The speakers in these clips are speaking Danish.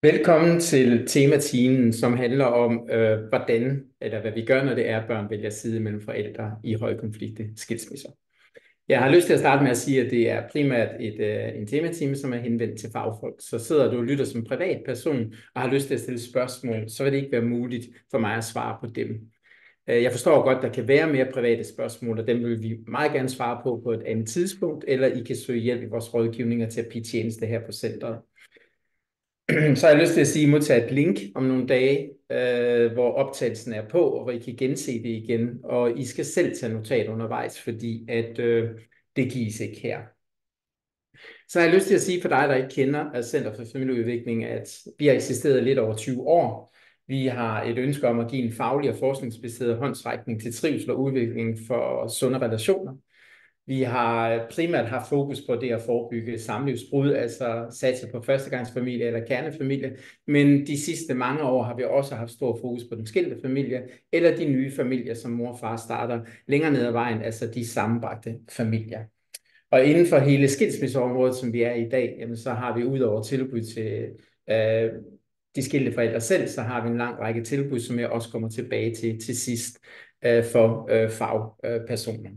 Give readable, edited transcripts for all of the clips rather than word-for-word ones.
Velkommen til tematimen, som handler om, hvordan eller hvad vi gør, når det er, at børn vælger side mellem forældre i højkonflikte skilsmisser. Jeg har lyst til at starte med at sige, at det er primært en tematime, som er henvendt til fagfolk. Så sidder du og lytter som privatperson og har lyst til at stille spørgsmål, så vil det ikke være muligt for mig at svare på dem. Jeg forstår godt, at der kan være mere private spørgsmål, og dem vil vi meget gerne svare på et andet tidspunkt, eller I kan søge hjælp i vores rådgivning og terapitjeneste her på centret. Så har jeg lyst til at sige, at I modtager et link om nogle dage, hvor optagelsen er på, og hvor I kan gense det igen. Og I skal selv tage notat undervejs, fordi at det gives ikke her. Så har jeg lyst til at sige for dig, der ikke kender Center for Familieudvikling, at vi har eksisteret lidt over 20 år. Vi har et ønske om at give en faglig og forskningsbaseret håndsrækning til trivsel og udvikling for sunde relationer. Vi har primært haft fokus på det at forebygge samlivsbrud, altså satse på førstegangsfamilie eller kernefamilie. Men de sidste mange år har vi også haft stor fokus på den skilte familie, eller de nye familier, som mor og far starter længere ned ad vejen, altså de sammenbragte familier. Og inden for hele skilsmisseområdet, som vi er i dag, jamen, så har vi udover tilbud til de skilte forældre selv, så har vi en lang række tilbud, som jeg også kommer tilbage til sidst for fagpersoner.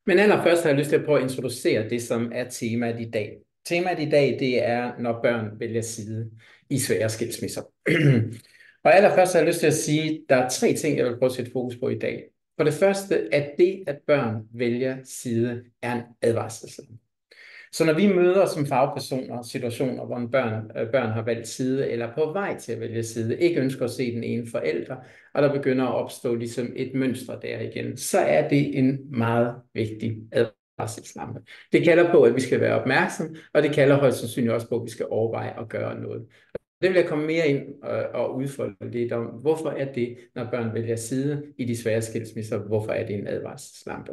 Men allerførst har jeg lyst til at prøve at introducere det, som er temaet i dag. Temaet i dag, det er, når børn vælger side i svære skilsmisser. Og allerførst har jeg lyst til at sige, at der er 3 ting, jeg vil prøve at sætte fokus på i dag. For det første, at det, at børn vælger side, er en advarselslampe. Så når vi møder som fagpersoner situationer, hvor børn har valgt side, eller på vej til at vælge side, ikke ønsker at se den ene forælder, og der begynder at opstå ligesom et mønster der igen, så er det en meget vigtig advarselslampe. Det kalder på, at vi skal være opmærksom, og det kalder højst sandsynligt også på, at vi skal overveje at gøre noget. Det vil jeg komme mere ind og udfolde lidt om. Hvorfor er det, når børn vælger side i de svære skilsmisser, hvorfor er det en advarselslampe?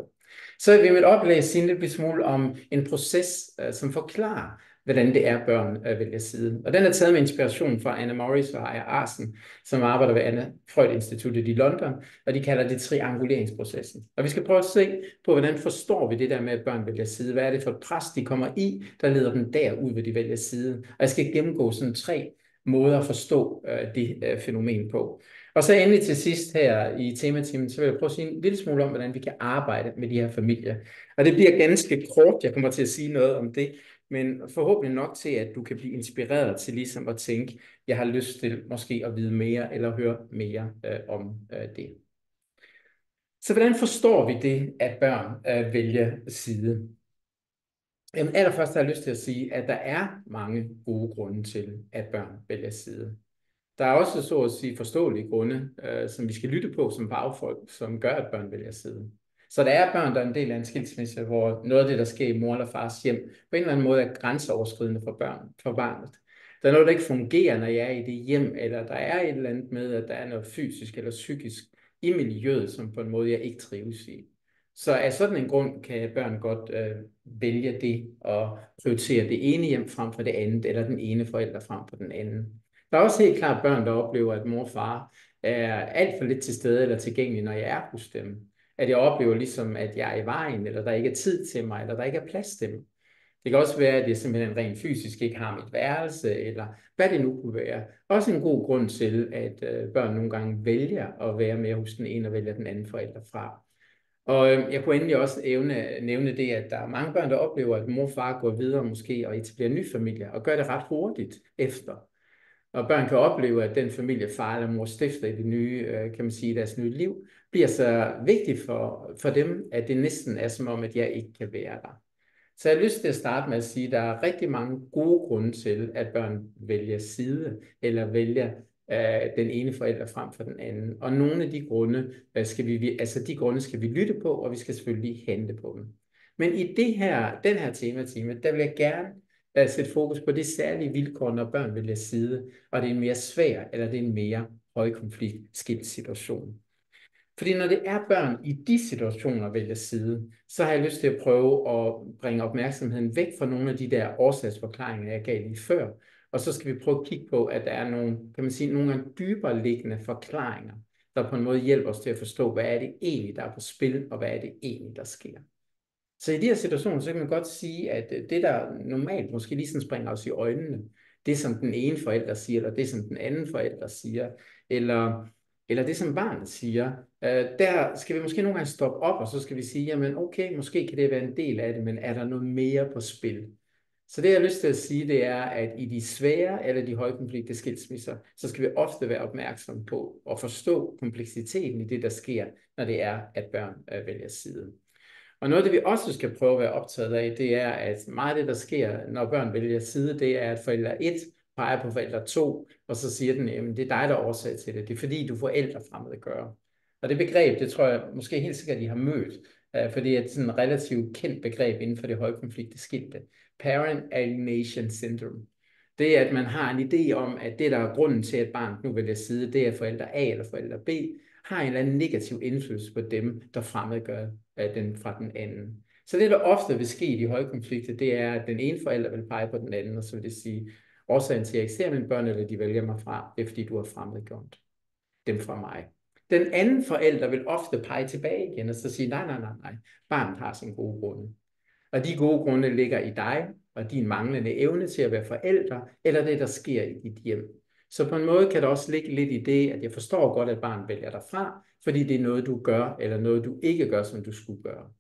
Så vil jeg med et oplæg sige en lille smule om en proces, som forklarer, hvordan det er, børn vælger side. Og den er taget med inspiration fra Anna Morris og Aya Arsen, som arbejder ved Anna Freud Instituttet i London, og de kalder det trianguleringsprocessen. Og vi skal prøve at se på, hvordan forstår vi det der med, at børn vælger side. Hvad er det for et pres, de kommer i, der leder dem derud, hvor de vælger side. Og jeg skal gennemgå sådan 3 måder at forstå det fænomen på. Og så endelig til sidst her i tematimen, så vil jeg prøve at sige en lille smule om, hvordan vi kan arbejde med de her familier. Og det bliver ganske kort, jeg kommer til at sige noget om det, men forhåbentlig nok til, at du kan blive inspireret til ligesom at tænke, jeg har lyst til måske at vide mere eller høre mere om det. Så hvordan forstår vi det, at børn vælger side? Jamen, allerførst har jeg lyst til at sige, at der er mange gode grunde til, at børn vælger side. Der er også så at sige forståelige grunde, som vi skal lytte på som fagfolk, som gør, at børn vælger side. Så der er børn, der er en del af en skilsmisse, hvor noget af det, der sker i mor eller fars hjem, på en eller anden måde er grænseoverskridende for barnet. Der er noget, der ikke fungerer, når jeg er i det hjem, eller der er et eller andet med, at der er noget fysisk eller psykisk i miljøet, som på en måde jeg ikke trives i. Så af sådan en grund kan børn godt vælge det og prioritere det ene hjem frem for det andet, eller den ene forælder frem for den anden. Der er også helt klart børn, der oplever, at mor og far er alt for lidt til stede eller tilgængelig, når jeg er hos dem. At jeg oplever ligesom, at jeg er i vejen, eller der ikke er tid til mig, eller der ikke er plads til dem. Det kan også være, at jeg simpelthen rent fysisk ikke har mit værelse, eller hvad det nu kunne være. Også en god grund til, at børn nogle gange vælger at være mere hos den ene og vælger den anden forælder fra. Og jeg kunne endelig også nævne det, at der er mange børn, der oplever, at mor og far går videre måske og etablerer en ny familie, og gør det ret hurtigt efter. Og børn kan opleve, at den familie, far eller mor stifter i det nye, kan man sige, deres nye liv, bliver så vigtigt for dem, at det næsten er som om, at jeg ikke kan være der. Så jeg har lyst til at starte med at sige, at der er rigtig mange gode grunde til, at børn vælger side, eller vælger den ene forælder frem for den anden. Og nogle af de grunde, de grunde skal vi lytte på, og vi skal selvfølgelig handle på dem. Men i den her tematime, der vil jeg gerne sætte fokus på det særlige vilkår, når børn vælger side, og det er en mere svær, eller det er en mere højkonflikt skilt situation. Fordi når det er børn i de situationer vælger side, så har jeg lyst til at prøve at bringe opmærksomheden væk fra nogle af de der årsagsforklaringer, jeg gav lige før. Og så skal vi prøve at kigge på, at der er nogle, kan man sige, nogle dybere liggende forklaringer, der på en måde hjælper os til at forstå, hvad er det egentlig, der er på spil, og hvad er det egentlig, der sker. Så i de her situationer, så kan man godt sige, at det, der normalt måske lige sådan springer os i øjnene, det, som den ene forælder siger, eller det, som den anden forælder siger, eller det, som barnet siger. Der skal vi måske nogle gange stoppe op, og så skal vi sige, jamen okay, måske kan det være en del af det, men er der noget mere på spil? Så det, jeg har lyst til at sige, det er, at i de svære eller de højkonflikte skilsmisser, så skal vi ofte være opmærksom på at forstå kompleksiteten i det, der sker, når det er, at børn vælger side. Og noget af det, vi også skal prøve at være optaget af, det er, at meget af det, der sker, når børn vælger side, det er, at forælder 1 peger på forælder 2, og så siger den, at det er dig, der er årsag til det. Det er fordi, du forældrefremmedgør. Og det begreb, det tror jeg måske helt sikkert, I har mødt, for det er et sådan relativt kendt begreb inden for det højkonflikte skilte. Parent alienation syndrome. Det er, at man har en idé om, at det, der er grunden til, at barnet nu vælger side, det er forælder A eller forælder B, har en eller anden negativ indflydelse på dem, der fremmedgør den fra den anden. Så det, der ofte vil ske i de højkonflikter, det er, at den ene forælder vil pege på den anden, og så vil det sige, årsagen til, at jeg ikke ser mine børn, eller de vælger mig fra, det er, fordi du har fremmedgjort dem fra mig. Den anden forælder vil ofte pege tilbage igen, og så sige, nej, barnet har sin gode grunde. Og de gode grunde ligger i dig, og din manglende evne til at være forælder, eller det, der sker i dit hjem. Så på en måde kan der også ligge lidt i det, at jeg forstår godt, at barnet vælger dig fra, fordi det er noget, du gør, eller noget, du ikke gør, som du skulle gøre.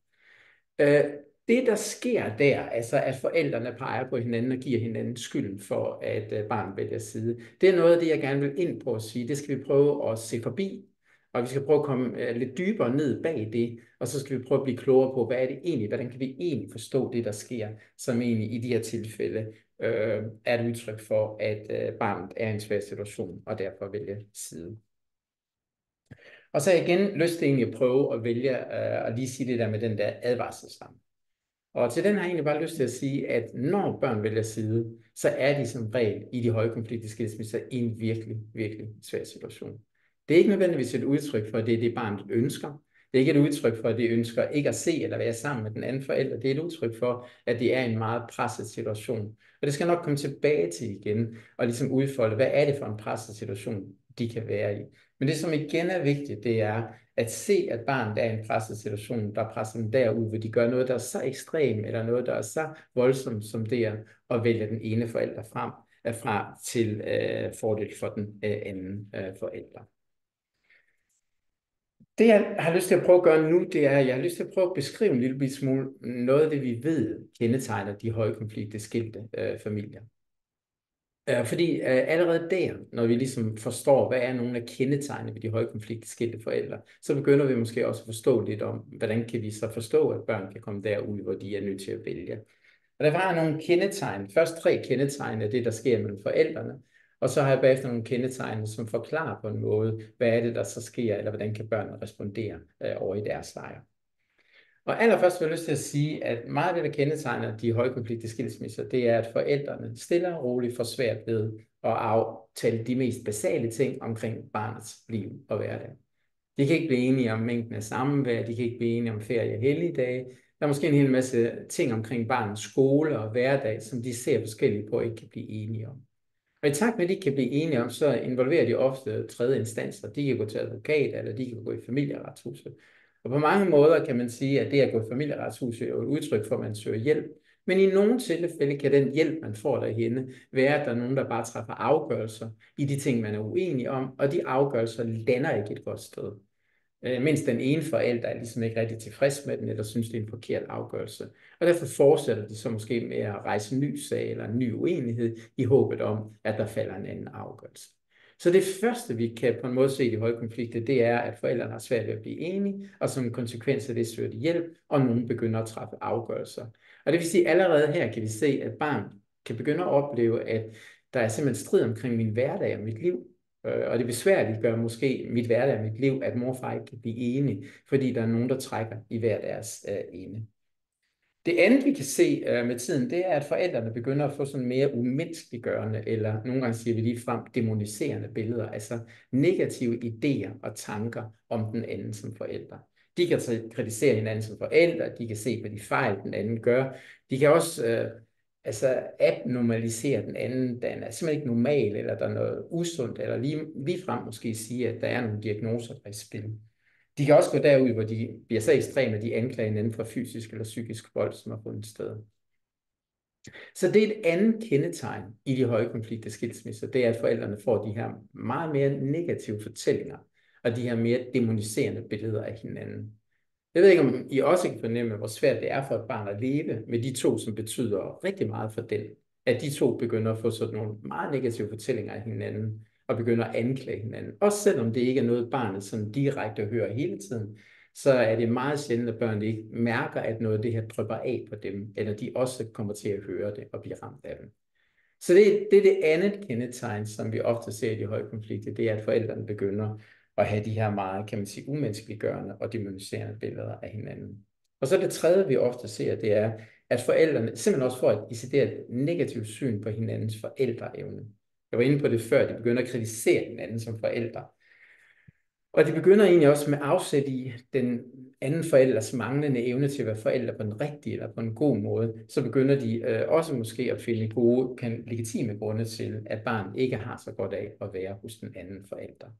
Det, der sker der, altså at forældrene peger på hinanden og giver hinanden skylden for, at barnet vælger side, det er noget af det, jeg gerne vil ind på at sige. Det skal vi prøve at se forbi, og vi skal prøve at komme lidt dybere ned bag det, og så skal vi prøve at blive klogere på, hvad er det egentlig, hvordan kan vi egentlig forstå det, der sker, som egentlig i de her tilfælde er et udtryk for, at barnet er i en svær situation, og derfor vælger side. Og så har jeg igen lyst til egentlig at prøve at vælge at lige sige det der med den der advarselsramme. Og til den har jeg egentlig bare lyst til at sige, at når børn vælger side, så er de som regel i de højkonfliktiske skilsmisser i en virkelig, virkelig svær situation. Det er ikke nødvendigvis et udtryk for, at det er det, barnet ønsker. Det er ikke et udtryk for, at det ønsker ikke at se eller være sammen med den anden forælder. Det er et udtryk for, at det er en meget presset situation. Og det skal nok komme tilbage til igen, og ligesom udfolde, hvad er det for en presset situation, de kan være i. Men det, som igen er vigtigt, det er at se, at barnet er i en presset situation, der presser dem derud, hvor de gør noget, der er så ekstremt, eller noget, der er så voldsomt som det er, og vælge den ene forælder fra til fordel for den anden forælder. Det, jeg har lyst til at prøve at gøre nu, det er, at jeg har lyst til at prøve at beskrive en lille smule noget af det, vi ved kendetegner de højkonflikte skilte familier. Fordi allerede der, når vi ligesom forstår, hvad er nogle af kendetegnene ved de højkonflikte skilte forældre, så begynder vi måske også at forstå lidt om, hvordan kan vi så forstå, at børn kan komme derud, hvor de er nødt til at vælge. Og der var nogle kendetegn. Først 3 kendetegn af det, der sker mellem forældrene, og så har jeg bagefter nogle kendetegn, som forklarer på en måde, hvad er det, der så sker, eller hvordan kan børnene respondere over i deres lejr. Og allerførst vil jeg lyst til at sige, at meget af det, der kendetegner de højkonflikte skilsmisser, det er, at forældrene stille og roligt får svært ved at aftale de mest basale ting omkring barnets liv og hverdag. De kan ikke blive enige om mængden af samvær, de kan ikke blive enige om ferie og helligdage. Der er måske en hel masse ting omkring barnets skole og hverdag, som de ser forskelligt på og ikke kan blive enige om. Og i takt med, at de kan blive enige om, så involverer de ofte tredje instanser. De kan gå til advokat, eller de kan gå i familieretshuset. Og på mange måder kan man sige, at det at gå i familieretshuset er et udtryk for, at man søger hjælp. Men i nogle tilfælde kan den hjælp, man får derhenne, være, at der er nogen, der bare træffer afgørelser i de ting, man er uenig om, og de afgørelser lander ikke et godt sted. Mens den ene forælder er ligesom ikke rigtig tilfreds med den, eller synes, det er en forkert afgørelse. Og derfor fortsætter de så måske med at rejse en ny sag eller en ny uenighed, i håbet om, at der falder en anden afgørelse. Så det første, vi kan på en måde se i de høje konflikter, det er, at forældrene har svært ved at blive enige, og som en konsekvens af det søger de hjælp, og nogen begynder at træffe afgørelser. Og det vil sige, at allerede her kan vi se, at barn kan begynde at opleve, at der er simpelthen strid omkring min hverdag og mit liv. Og det besværligt gør måske mit hverdag og mit liv, at mor og far ikke kan blive enige, fordi der er nogen, der trækker i hver deres ene. Det andet, vi kan se med tiden, det er, at forældrene begynder at få sådan mere umenneskeliggørende, eller nogle gange siger vi lige frem demoniserende billeder, altså negative idéer og tanker om den anden som forældre. De kan kritisere hinanden som forældre, de kan se, hvad de fejl den anden gør. De kan også abnormalisere den anden, den er simpelthen ikke normal, eller der er noget usundt, eller ligefrem måske sige, at der er nogle diagnoser, der er i spil. De kan også gå derud, hvor de bliver så ekstreme, at de anklager hinanden for fysisk eller psykisk vold, som har fundet sted. Så det er et andet kendetegn i de højkonflikte skilsmisser, det er, at forældrene får de her meget mere negative fortællinger, og de her mere demoniserende billeder af hinanden. Jeg ved ikke, om I også kan fornemme, hvor svært det er for et barn at leve med de to, som betyder rigtig meget for den. At de to begynder at få sådan nogle meget negative fortællinger af hinanden, og begynder at anklage hinanden. Også selvom det ikke er noget, barnet sådan direkte hører hele tiden, så er det meget sjældent, at børn ikke mærker, at noget af det her drypper af på dem, eller de også kommer til at høre det og blive ramt af dem. Så det er det andet kendetegn, som vi ofte ser i de høje konflikter, det er, at forældrene begynder at have de her meget, kan man sige, umenneskeliggørende og demoniserende billeder af hinanden. Og så det tredje, vi ofte ser, det er, at forældrene simpelthen også får et decideret negativt syn på hinandens forældreevne. Jeg var inde på det før, de begynder at kritisere hinanden som forældre. Og de begynder egentlig også med afsæt i den anden forældres manglende evne til at være forældre på den rigtige eller på en god måde, så begynder de også måske at finde gode, legitime grunde til, at barnet ikke har så godt af at være hos den anden forælder.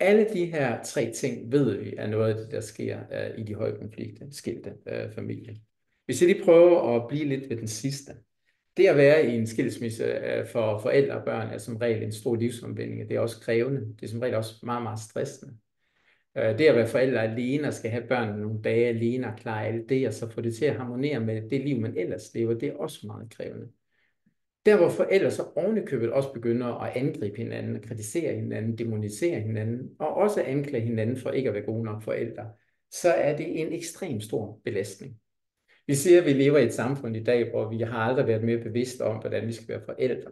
Alle de her tre ting ved vi er noget af det, der sker i de højkonflikte skilte familier. Hvis jeg lige prøver at blive lidt ved den sidste. Det at være i en skilsmisse for forældre og børn er som regel en stor livsomvæltning. Det er også krævende. Det er som regel også meget, meget stressende. Det at være forældre alene og skal have børn nogle dage alene og klare alt det, og så få det til at harmonere med det liv, man ellers lever, det er også meget krævende. Der hvor forældre så ovenikøbet også begynder at angribe hinanden, kritisere hinanden, demonisere hinanden, og også anklage hinanden for ikke at være gode nok forældre, så er det en ekstremt stor belastning. Vi siger, at vi lever i et samfund i dag, hvor vi har aldrig været mere bevidste om, hvordan vi skal være forældre.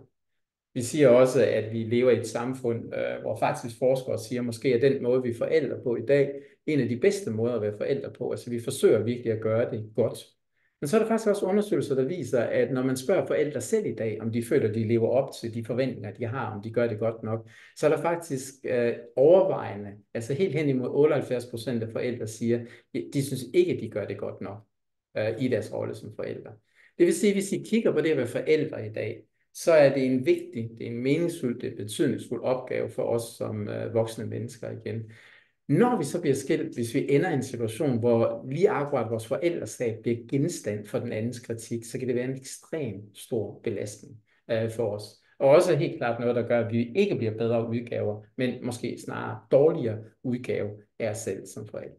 Vi siger også, at vi lever i et samfund, hvor faktisk forskere siger, måske er den måde, vi er forældre på i dag, en af de bedste måder at være forældre på. Altså vi forsøger virkelig at gøre det godt. Men så er der faktisk også undersøgelser, der viser, at når man spørger forældre selv i dag, om de føler, at de lever op til de forventninger, de har, om de gør det godt nok, så er der faktisk overvejende, altså helt hen imod 78% af forældre siger, at de synes ikke, at de gør det godt nok i deres rolle som forældre. Det vil sige, at hvis I kigger på det at være forældre i dag, så er det en vigtig, det er en meningsfuld, det er en betydningsfuld opgave for os som voksne mennesker igen. Når vi så bliver skilt, hvis vi ender i en situation, hvor lige akkurat vores forældreskab bliver genstand for den andens kritik, så kan det være en ekstrem stor belastning for os. Og også helt klart noget, der gør, at vi ikke bliver bedre udgaver, men måske snarere dårligere udgave af os selv som forældre.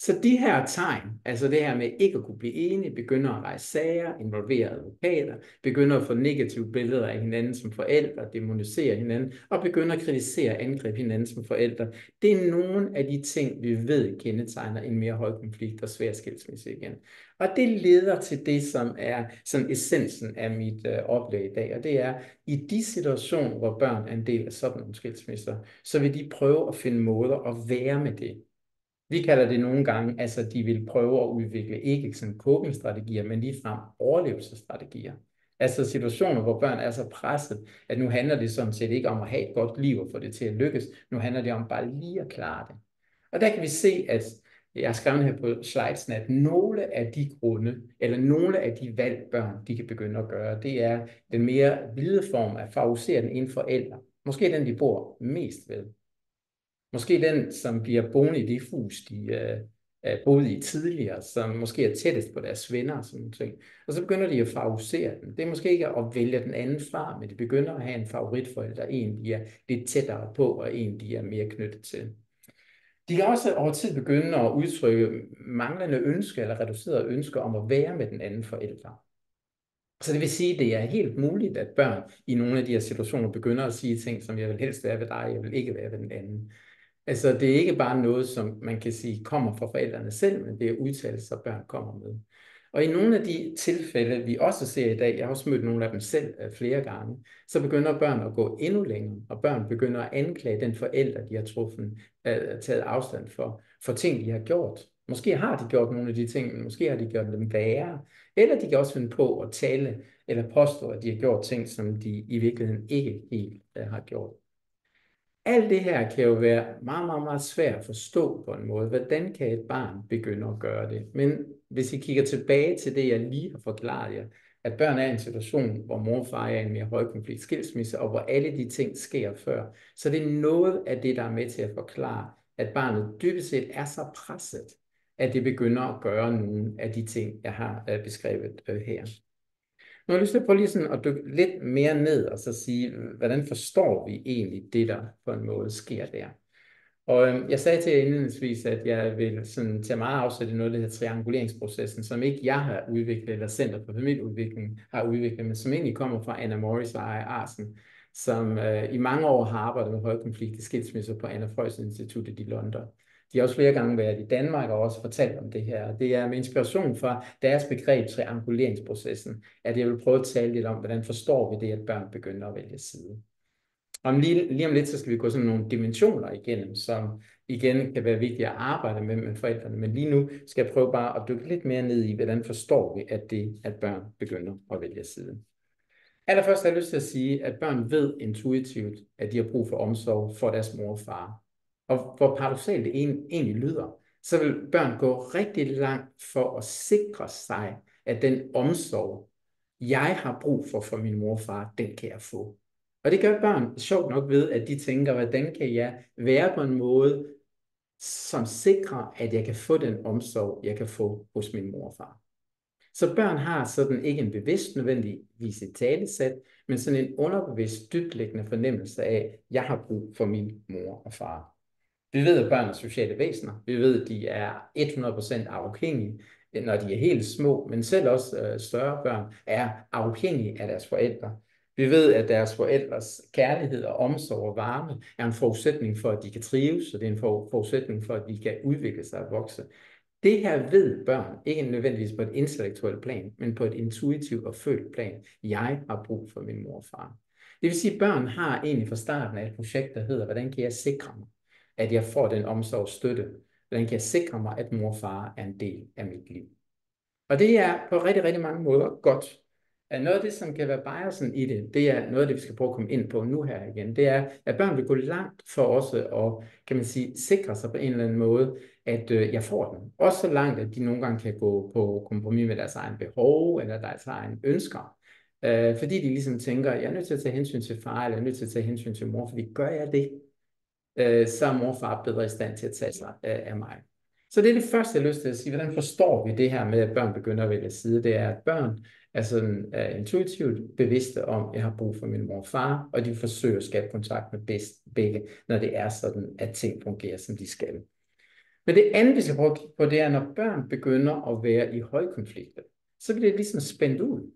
Så de her tegn, altså det her med ikke at kunne blive enige, begynder at rejse sager, involvere advokater, begynder at få negative billeder af hinanden som forældre, demonisere hinanden, og begynder at kritisere og angribe hinanden som forældre. Det er nogle af de ting, vi ved kendetegner en mere højkonflikt og svær skilsmisse igen. Og det leder til det, som er sådan essensen af mit oplæg i dag, og det er, i de situationer, hvor børn er en del af sådan nogle skilsmisser, så vil de prøve at finde måder at være med det. Vi kalder det nogle gange, altså de vil prøve at udvikle ikke sådan coping-strategier, men ligefrem overlevelsesstrategier. Altså situationer, hvor børn er så presset, at nu handler det sådan set ikke om at have et godt liv og få det til at lykkes. Nu handler det om bare lige at klare det. Og der kan vi se, at jeg har skrevet her på slidesen, at nogle af de grunde, eller nogle af de valg, børn de kan begynde at gøre, det er den mere hvide form at favorisere den ene forælder. Måske den, de bor mest ved. Måske den, som bliver boende i det hus, de boede i tidligere, som måske er tættest på deres venner og sådan noget. Og så begynder de at favorisere den. Det er måske ikke at vælge den anden fra, men de begynder at have en favoritforælder, en de er lidt tættere på, og en de er mere knyttet til. De kan også over tid begynde at udtrykke manglende ønsker eller reducerede ønsker om at være med den anden forælder. Så det vil sige, at det er helt muligt, at børn i nogle af de her situationer begynder at sige ting, som jeg vil helst være ved dig, jeg vil ikke være ved den anden. Altså, det er ikke bare noget, som man kan sige kommer fra forældrene selv, men det er udtalelser, børn kommer med. Og i nogle af de tilfælde, vi også ser i dag, jeg har også mødt nogle af dem selv flere gange, så begynder børn at gå endnu længere, og børn begynder at anklage den forælder, de har taget afstand for ting, de har gjort. Måske har de gjort nogle af de ting, men måske har de gjort dem værre. Eller de kan også finde på at tale eller påstå, at de har gjort ting, som de i virkeligheden ikke helt har gjort. Alt det her kan jo være meget, meget, meget svært at forstå på en måde. Hvordan kan et barn begynde at gøre det? Men hvis I kigger tilbage til det, jeg lige har forklaret jer, at børn er i en situation, hvor mor og far er i en mere højkonflikt skilsmisse, og hvor alle de ting sker før, så det er noget af det, der er med til at forklare, at barnet dybest set er så presset, at det begynder at gøre nogle af de ting, jeg har beskrevet her. Nu har jeg lyst til at prøve lige sådan at dykke lidt mere ned og så sige, hvordan forstår vi egentlig det, der på en måde sker der? Og jeg sagde til jer indledningsvis, at jeg vil sådan tage meget afsæt i noget, der hedder trianguleringsprocessen, som ikke jeg har udviklet, eller Center for Familieudvikling har udviklet, men som egentlig kommer fra Anna Morris og Aya Arsen, som i mange år har arbejdet med højkonfliktlige skilsmisser på Anna Freuds Instituttet i London. De har også flere gange været i Danmark og også fortalt om det her. Det er med inspiration fra deres begreb trianguleringsprocessen, at jeg vil prøve at tale lidt om, hvordan forstår vi det, at børn begynder at vælge side. Lige om lidt, så skal vi gå sådan nogle dimensioner igennem, som igen kan være vigtige at arbejde med forældrene. Men lige nu skal jeg prøve bare at dykke lidt mere ned i, hvordan forstår vi, at børn begynder at vælge side. Allerførst har jeg lyst til at sige, at børn ved intuitivt, at de har brug for omsorg for deres mor og far. Og hvor paradoksalt det egentlig lyder, så vil børn gå rigtig langt for at sikre sig, at den omsorg, jeg har brug for min mor og far, den kan jeg få. Og det gør børn sjovt nok ved, at de tænker, hvordan kan jeg være på en måde, som sikrer, at jeg kan få den omsorg, jeg kan få hos min mor og far. Så børn har sådan ikke en bevidst nødvendigvis et talesæt, men sådan en underbevidst dybtliggende fornemmelse af, at jeg har brug for min mor og far. Vi ved, at børn er sociale væsener. Vi ved, at de er 100% afhængige, når de er helt små, men selv også større børn er afhængige af deres forældre. Vi ved, at deres forældres kærlighed og omsorg og varme er en forudsætning for, at de kan trives, og det er en forudsætning for, at de kan udvikle sig og vokse. Det her ved børn, ikke nødvendigvis på et intellektuelt plan, men på et intuitivt og følt plan. Jeg har brug for min mor og far. Det vil sige, at børn har egentlig fra starten af et projekt, der hedder, hvordan kan jeg sikre mig, at jeg får den omsorg og støtte? Hvordan kan jeg sikre mig, at mor og far er en del af mit liv? Og det er på rigtig, rigtig mange måder godt. Noget af det, som kan være biasen i det, det er noget af det, vi skal prøve at komme ind på nu her igen. Det er, at børn vil gå langt for også at, kan man sige, sikre sig på en eller anden måde, at jeg får den. Også så langt, at de nogle gange kan gå på kompromis med deres egen behov, eller deres egen ønsker. Fordi de ligesom tænker, jeg er nødt til at tage hensyn til far, eller jeg er nødt til at tage hensyn til mor, fordi gør jeg det, så er mor og far bedre i stand til at tage sig af mig. Så det er det første, jeg har lyst til at sige. Hvordan forstår vi det her med, at børn begynder at vælge side? Det er, at børn er sådan intuitivt bevidste om, at jeg har brug for min mor og far, og de forsøger at skabe kontakt med begge, når det er sådan, at ting fungerer, som de skal. Men det andet, vi skal prøve at kigge på, det er, når børn begynder at være i højkonflikter, så bliver det ligesom spændt ud.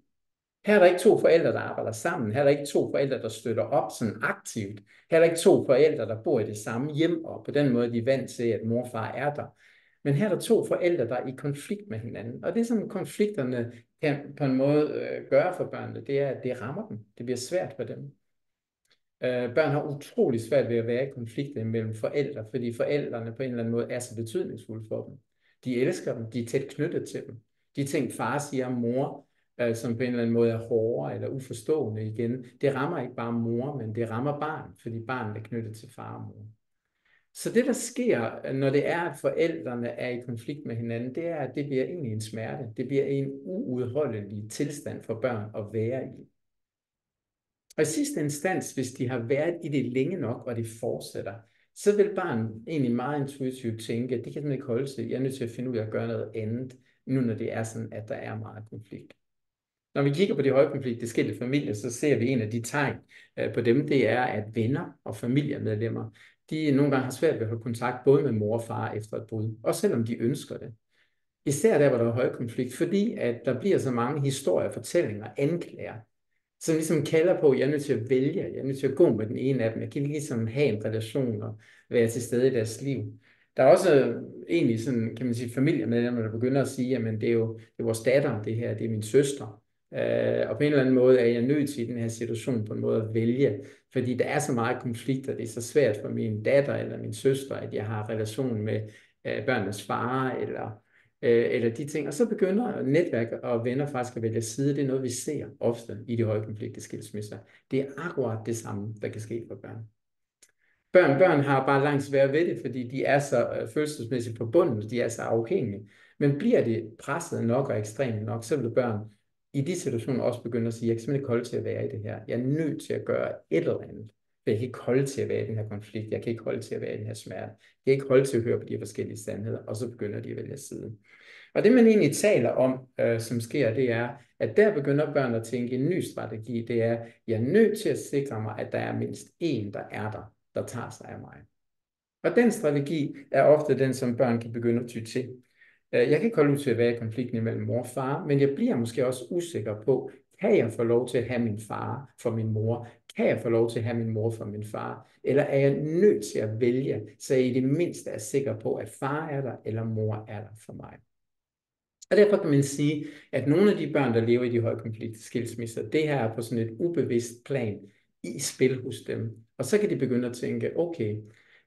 Her er der ikke to forældre, der arbejder sammen. Her er der ikke to forældre, der støtter op sådan aktivt. Her er der ikke to forældre, der bor i det samme hjem, og på den måde de er vant til, at mor og far er der. Men her er der to forældre, der er i konflikt med hinanden. Og det, som konflikterne kan på en måde gøre for børnene, det er, at det rammer dem. Det bliver svært for dem. Børn har utrolig svært ved at være i konflikter mellem forældre, fordi forældrene på en eller anden måde er så betydningsfulde for dem. De elsker dem, de er tæt knyttet til dem. De ting, far siger om mor, som på en eller anden måde er hårdere eller uforstående igen, det rammer ikke bare mor, men det rammer barn, fordi barnet er knyttet til far og mor. Så det, der sker, når det er, at forældrene er i konflikt med hinanden, det er, at det bliver egentlig en smerte. Det bliver en uudholdelig tilstand for børn at være i. Og i sidste instans, hvis de har været i det længe nok, og det fortsætter, så vil barnet egentlig meget intuitivt tænke, at det kan den ikke holde til. Jeg er nødt til at finde ud af at gøre noget andet, nu når det er sådan, at der er meget konflikt. Når vi kigger på de højkonfliktlige skilte familier, så ser vi en af de tegn på dem, det er, at venner og familiemedlemmer, de nogle gange har svært ved at holde kontakt både med mor og far efter et brud, også selvom de ønsker det. Især der, hvor der er højkonflikt, fordi at der bliver så mange historier, fortællinger, anklager, som ligesom kalder på, at jeg er nødt til at vælge, jeg er nødt til at gå med den ene af dem, jeg kan ikke ligesom have en relation og være til stede i deres liv. Der er også egentlig sådan, kan man sige, familiemedlemmer, der begynder at sige, jamen det er vores datter, det her, det er min søster. Og på en eller anden måde er jeg nødt til i den her situation på en måde at vælge, fordi der er så meget konflikt, og det er så svært for min datter eller min søster, at jeg har relation med børnenes far, eller de ting. Og så begynder netværk og venner faktisk at vælge side. Det er noget, vi ser ofte i de højkonfliktlige skilsmisser. Det er akkurat det samme, der kan ske for børn. Børn har bare langt sværere ved det, fordi de er så følelsesmæssigt forbundet, de er så afhængige. Men bliver det presset nok og ekstremt nok, så vil børn i de situationer også begynde at sige, jeg kan simpelthen ikke holde til at være i det her. Jeg er nødt til at gøre et eller andet. Jeg kan ikke holde til at være i den her konflikt. Jeg kan ikke holde til at være i den her smerte. Jeg kan ikke holde til at høre på de forskellige sandheder. Og så begynder de at vælge side. Og det man egentlig taler om, som sker, det er, at der begynder børn at tænke en ny strategi. Det er, jeg er nødt til at sikre mig, at der er mindst en, der tager sig af mig. Og den strategi er ofte den, som børn kan begynde at ty til. Jeg kan ikke holde ud til at være i konflikten imellem mor og far, men jeg bliver måske også usikker på, kan jeg få lov til at have min far for min mor? Kan jeg få lov til at have min mor for min far? Eller er jeg nødt til at vælge, så jeg i det mindste er sikker på, at far er der, eller mor er der for mig? Og derfor kan man sige, at nogle af de børn, der lever i de højkonfliktskilsmisser, det her er på sådan et ubevidst plan i spil hos dem. Og så kan de begynde at tænke, okay,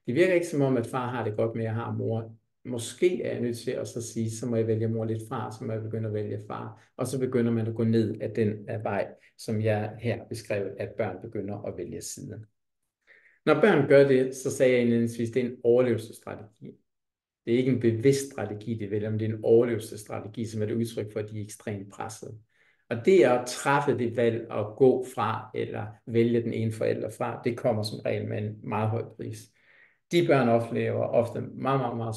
det virker ikke som om, at far har det godt med, at jeg har mor. Måske er jeg nødt til at så sige, så må jeg vælge mor lidt fra, så må jeg begynde at vælge far. Og så begynder man at gå ned af den vej, som jeg her beskrev, at børn begynder at vælge side. Når børn gør det, så sagde jeg indledningsvis, det er en overlevelsesstrategi. Det er ikke en bevidst strategi, de vælger, men det er en overlevelsesstrategi, som er et udtryk for, at de er ekstremt presset. Og det at træffe det valg at gå fra eller vælge den ene forælder fra, det kommer som regel med en meget høj pris. De børn oplever ofte meget, meget, meget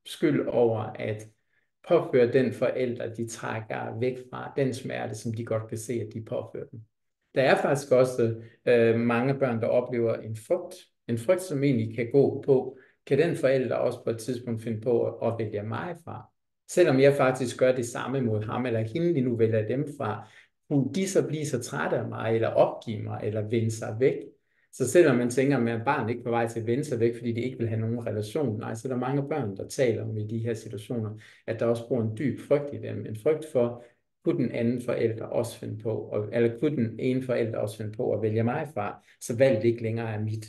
skyld over at påføre den forælder, de trækker væk fra, den smerte, som de godt kan se, at de påfører dem. Der er faktisk også mange børn, der oplever en frygt, som egentlig kan gå på, kan den forælder også på et tidspunkt finde på at vælge mig fra? Selvom jeg faktisk gør det samme mod ham eller hende, lige nu vælger dem fra, kunne de så blive så trætte af mig, eller opgive mig, eller vende sig væk? Så selvom man tænker, at barnet ikke er på vej til at vende sig væk, fordi de ikke vil have nogen relation, nej, så er der mange børn, der taler om i de her situationer, at der også bor en dyb frygt i dem. En frygt for, kunne den anden forælder også finde på, eller kunne den ene forælder også finde på at vælge mig fra, så valget ikke længere er mit.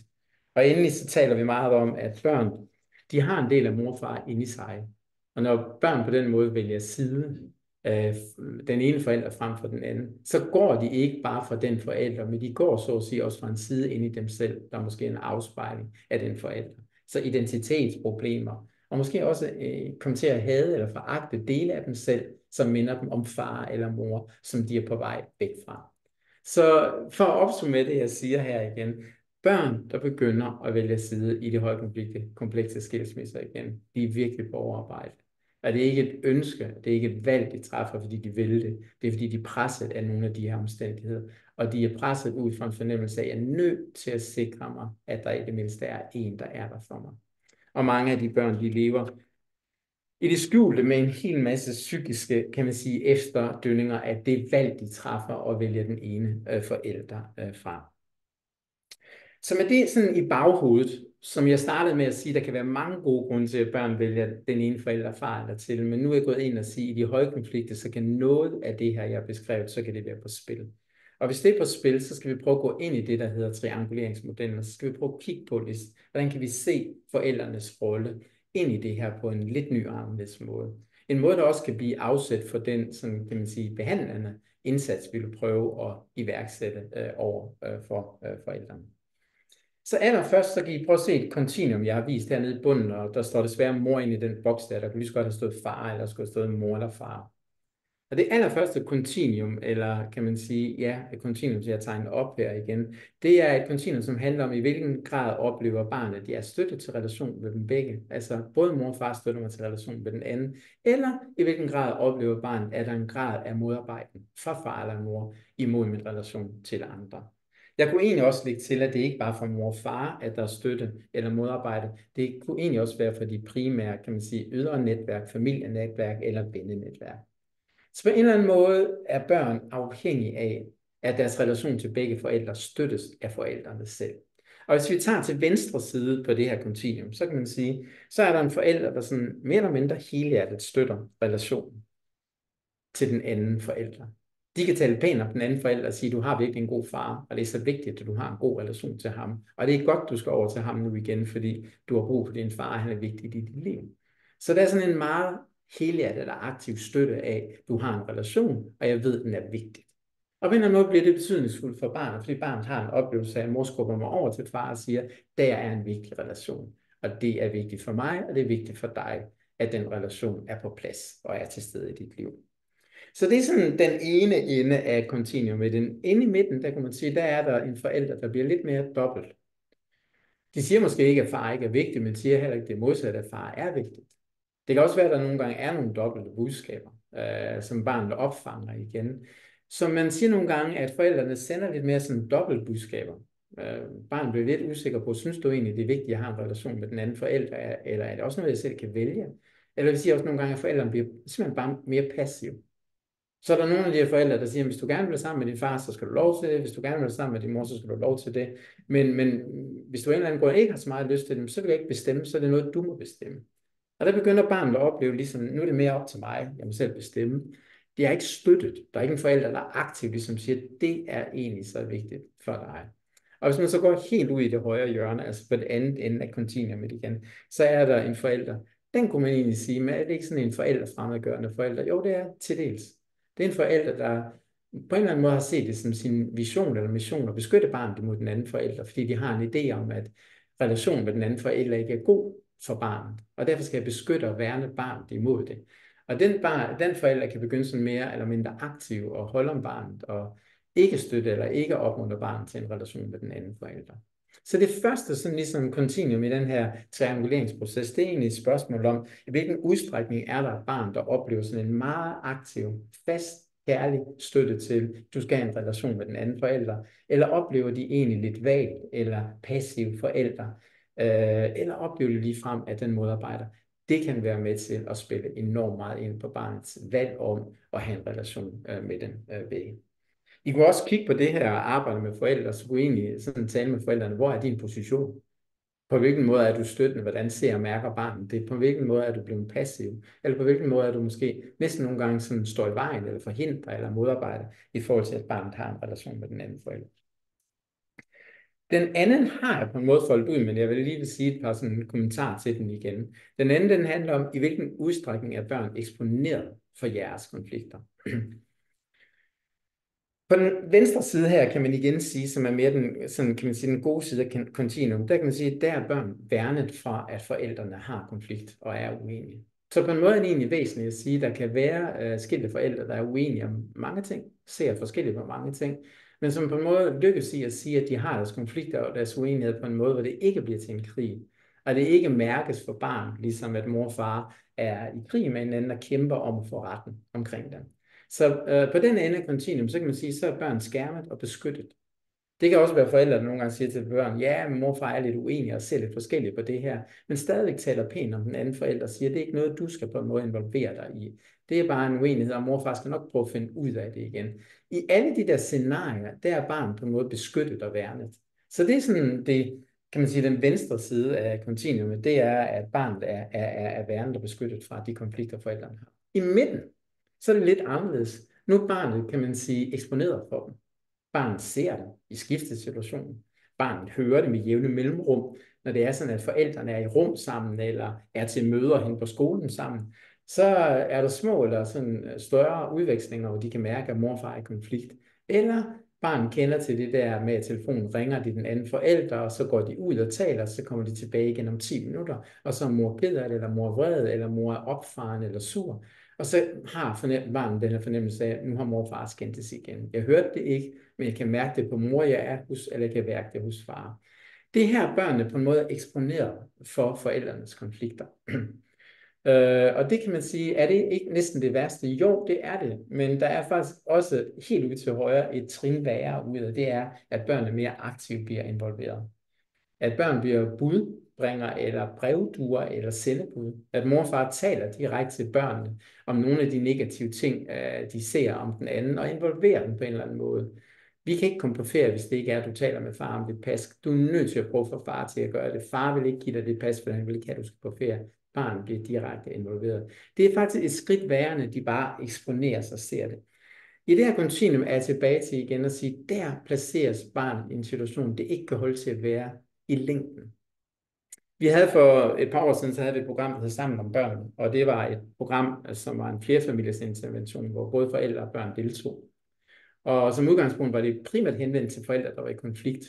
Og endelig så taler vi meget om, at børn, de har en del af mor og far inde i sig. Og når børn på den måde vælger side, den ene forælder frem for den anden, så går de ikke bare fra den forælder, men de går så at sige også fra en side inde i dem selv, der er måske en afspejling af den forælder. Så identitetsproblemer, og måske også komme til at hade eller foragte dele af dem selv, som minder dem om far eller mor, som de er på vej væk fra. Så for at opsummere det, jeg siger her igen, børn, der begynder at vælge side i de højkomplekse skilsmisser igen, de er virkelig på overarbejde. Og det er ikke et ønske, det er ikke et valg, de træffer, fordi de vil det. Det er, fordi de er presset af nogle af de her omstændigheder. Og de er presset ud fra en fornemmelse af, at jeg er nødt til at sikre mig, at der i det mindste er en, der er der for mig. Og mange af de børn, de lever i det skjulte med en hel masse psykiske, kan man sige, efterdønninger af det valg, de træffer og vælger den ene forælder fra. Så med det sådan i baghovedet, som jeg startede med at sige, der kan være mange gode grunde til, at børn vælger den ene forælder fra eller til, men nu er jeg gået ind og sige, at i de høje konflikter, så kan noget af det her, jeg har beskrevet, så kan det være på spil. Og hvis det er på spil, så skal vi prøve at gå ind i det, der hedder trianguleringsmodellen, og så skal vi prøve at kigge på det, hvordan kan vi se forældrenes rolle ind i det her på en lidt ny og anderledes måde. En måde, der også kan blive afsæt for den, sådan, kan man sige, behandlende indsats, vi vil prøve at iværksætte over for forældrene. Så allerførst, så kan I prøve at se et kontinuum, jeg har vist hernede i bunden, og der står desværre mor ind i den boks der kunne lige så godt have stået far, eller skulle have stået mor eller far. Og det allerførste kontinuum, eller kan man sige, ja, et kontinuum, som jeg tegner op her igen, det er et kontinuum, som handler om, i hvilken grad oplever barnet, at de er støttet til relation med dem begge. Altså både mor og far støtter mig til relation med den anden, eller i hvilken grad oplever barnet, at der er en grad af modarbejden fra far eller mor imod min relation til andre. Jeg kunne egentlig også lægge til, at det ikke bare fra mor og far, at der er støtte eller modarbejde. Det kunne egentlig også være for de primære, kan man sige, ydre netværk, familienetværk eller vennenetværk. Så på en eller anden måde er børn afhængige af, at deres relation til begge forældre støttes af forældrene selv. Og hvis vi tager til venstre side på det her kontinuum, så kan man sige, så er der en forælder, der sådan mere eller mindre helhjertet støtter relationen til den anden forælder. De kan tale pænt om den anden forælder og sige, du har virkelig en god far, og det er så vigtigt, at du har en god relation til ham. Og det er godt, du skal over til ham nu igen, fordi du har brug for din far, han er vigtig i dit liv. Så der er sådan en meget helhjertet eller aktiv støtte af, du har en relation, og jeg ved, den er vigtig. Og på en eller anden måde bliver det betydningsfuldt for barnet, fordi barnet har en oplevelse af, at mor skubber mig over til far og siger, der er en vigtig relation, og det er vigtigt for mig, og det er vigtigt for dig, at den relation er på plads og er til stede i dit liv. Så det er sådan den ene ende af kontinuumet. Den inde i midten, der kan man sige, der er der en forælder, der bliver lidt mere dobbelt. De siger måske ikke, at far ikke er vigtig, men siger heller ikke det modsatte, at far er vigtigt. Det kan også være, at der nogle gange er nogle dobbelte budskaber, som barnet opfanger igen. Så man siger nogle gange, at forældrene sender lidt mere sådan dobbeltbudskaber. Barnet bliver lidt usikker på, synes du egentlig, det er vigtigt, at have en relation med den anden forælder, eller er det også noget, jeg selv kan vælge? Eller vi siger også nogle gange, at forældrene bliver simpelthen bare mere passive. Så er der nogle af de her forældre, der siger, at hvis du gerne vil være sammen med din far, så skal du lov til det. Hvis du gerne vil være sammen med din mor, så skal du lov til det. Men hvis du en eller anden grund ikke har så meget lyst til dem, så vil jeg ikke bestemme, så er det noget, du må bestemme. Og der begynder barnet at opleve, ligesom, nu er det mere op til mig, jeg må selv bestemme. Det er ikke støttet. Der er ikke en forælder, der er aktiv, ligesom siger, det er egentlig så vigtigt for dig. Og hvis man så går helt ud i det højre hjørne, altså på det andet ende af kontinuumet igen, så er der en forælder. Den kunne man egentlig sige, men er det ikke sådan en forældrefremmedgørende forælder? Jo, det er til dels. Det er en forælder, der på en eller anden måde har set det som sin vision eller mission at beskytte barnet imod den anden forælder, fordi de har en idé om, at relationen med den anden forælder ikke er god for barnet, og derfor skal jeg beskytte og værne barnet imod det. Og den forælder kan begynde sådan mere eller mindre aktiv og holde om barnet, og ikke støtte eller ikke opmuntre barnet til en relation med den anden forælder. Så det første sådan ligesom kontinuum i den her trianguleringsproces, det er egentlig et spørgsmål om, i hvilken udstrækning er der et barn, der oplever sådan en meget aktiv, fast, kærlig støtte til, du skal have en relation med den anden forælder, eller oplever de egentlig lidt vagt eller passiv forældre, eller oplever de ligefrem, at den modarbejder. Det kan være med til at spille enormt meget ind på barnets valg om at have en relation med den væg. I kunne også kigge på det her og arbejde med forældre, så kunne I egentlig sådan tale med forældrene, hvor er din position? På hvilken måde er du støttende? Hvordan ser og mærker barnet det? På hvilken måde er du blevet passiv? Eller på hvilken måde er du måske næsten nogle gange sådan står i vejen, eller forhindrer, eller modarbejder, i forhold til, at barnet har en relation med den anden forælder? Den anden har jeg på en måde foldet ud, men jeg vil lige sige et par sådan kommentarer til den igen. Den anden, den handler om, i hvilken udstrækning er børn eksponeret for jeres konflikter. På den venstre side her kan man igen sige, som er mere den, sådan kan man sige, den gode side af kontinuum, der kan man sige, at der er børn værnet fra, at forældrene har konflikt og er uenige. Så på en måde er det egentlig væsentligt at sige, at der kan være skilte forældre, der er uenige om mange ting, ser forskelligt på mange ting, men som på en måde lykkes i at sige, at de har deres konflikter og deres uenighed på en måde, hvor det ikke bliver til en krig, og det ikke mærkes for barn, ligesom at mor og far er i krig med hinanden og kæmper om at få retten omkring dem. Så på den ende af kontinuum, så kan man sige, så er børn skærmet og beskyttet. Det kan også være forældre, der nogle gange siger til børn, ja, men mor og far er lidt uenige og ser lidt forskelligt på det her, men stadigvæk taler pænt om den anden forælder og siger, det er ikke noget, du skal på en måde involvere dig i. Det er bare en uenighed, og mor og far skal nok prøve at finde ud af det igen. I alle de der scenarier, der er barnet på en måde beskyttet og værnet. Så det er sådan det, kan man sige, den venstre side af kontinuumet, det er, at barnet er værnet og beskyttet fra de konflikter, forældrene har. I midten, så er det lidt anderledes. Nu er barnet, kan man sige, eksponeret for dem. Barnet ser det i skiftesituationen. Barnet hører det med jævne mellemrum, når det er sådan, at forældrene er i rum sammen, eller er til møder hen på skolen sammen. Så er der små eller sådan større udvekslinger, hvor de kan mærke, at mor og far er i konflikt. Eller barnet kender til det der med, at telefonen ringer de den anden forælder, og så går de ud og taler, så kommer de tilbage igen om 10 minutter, og så er mor ked af det, eller mor vred, eller mor er opfarende eller sur. Og så har barnet den her fornemmelse af, at nu har mor og far skændtes igen. Jeg hørte det ikke, men jeg kan mærke det på mor, jeg er hos, eller jeg kan mærke det hos far. Det her børnene på en måde er eksponeret for forældrenes konflikter. Og det kan man sige, er det ikke næsten det værste? Jo, det er det, men der er faktisk også helt ud til højre et trin værre ud af, det er, at børnene mere aktivt bliver involveret. At børn bliver budbringer eller brevduer eller sendebud. At mor og far taler direkte til børnene om nogle af de negative ting, de ser om den anden, og involverer dem på en eller anden måde. Vi kan ikke komme på ferie, hvis det ikke er, at du taler med far om det pas. Du er nødt til at prøve for far til at gøre det. Far vil ikke give dig det pas, for han vil ikke have, at du skal på ferie. Barnet bliver direkte involveret. Det er faktisk et skridt værende, de bare eksponerer sig og ser det. I det her kontinuum er jeg tilbage til igen at sige, der placeres barnet i en situation, det ikke kan holde til at være i længden. Vi havde for et par år siden, så havde vi et program, der hed Sammen om børn, og det var et program, som var en flerfamilies intervention, hvor både forældre og børn deltog. Og som udgangspunkt var det primært henvendt til forældre, der var i konflikt.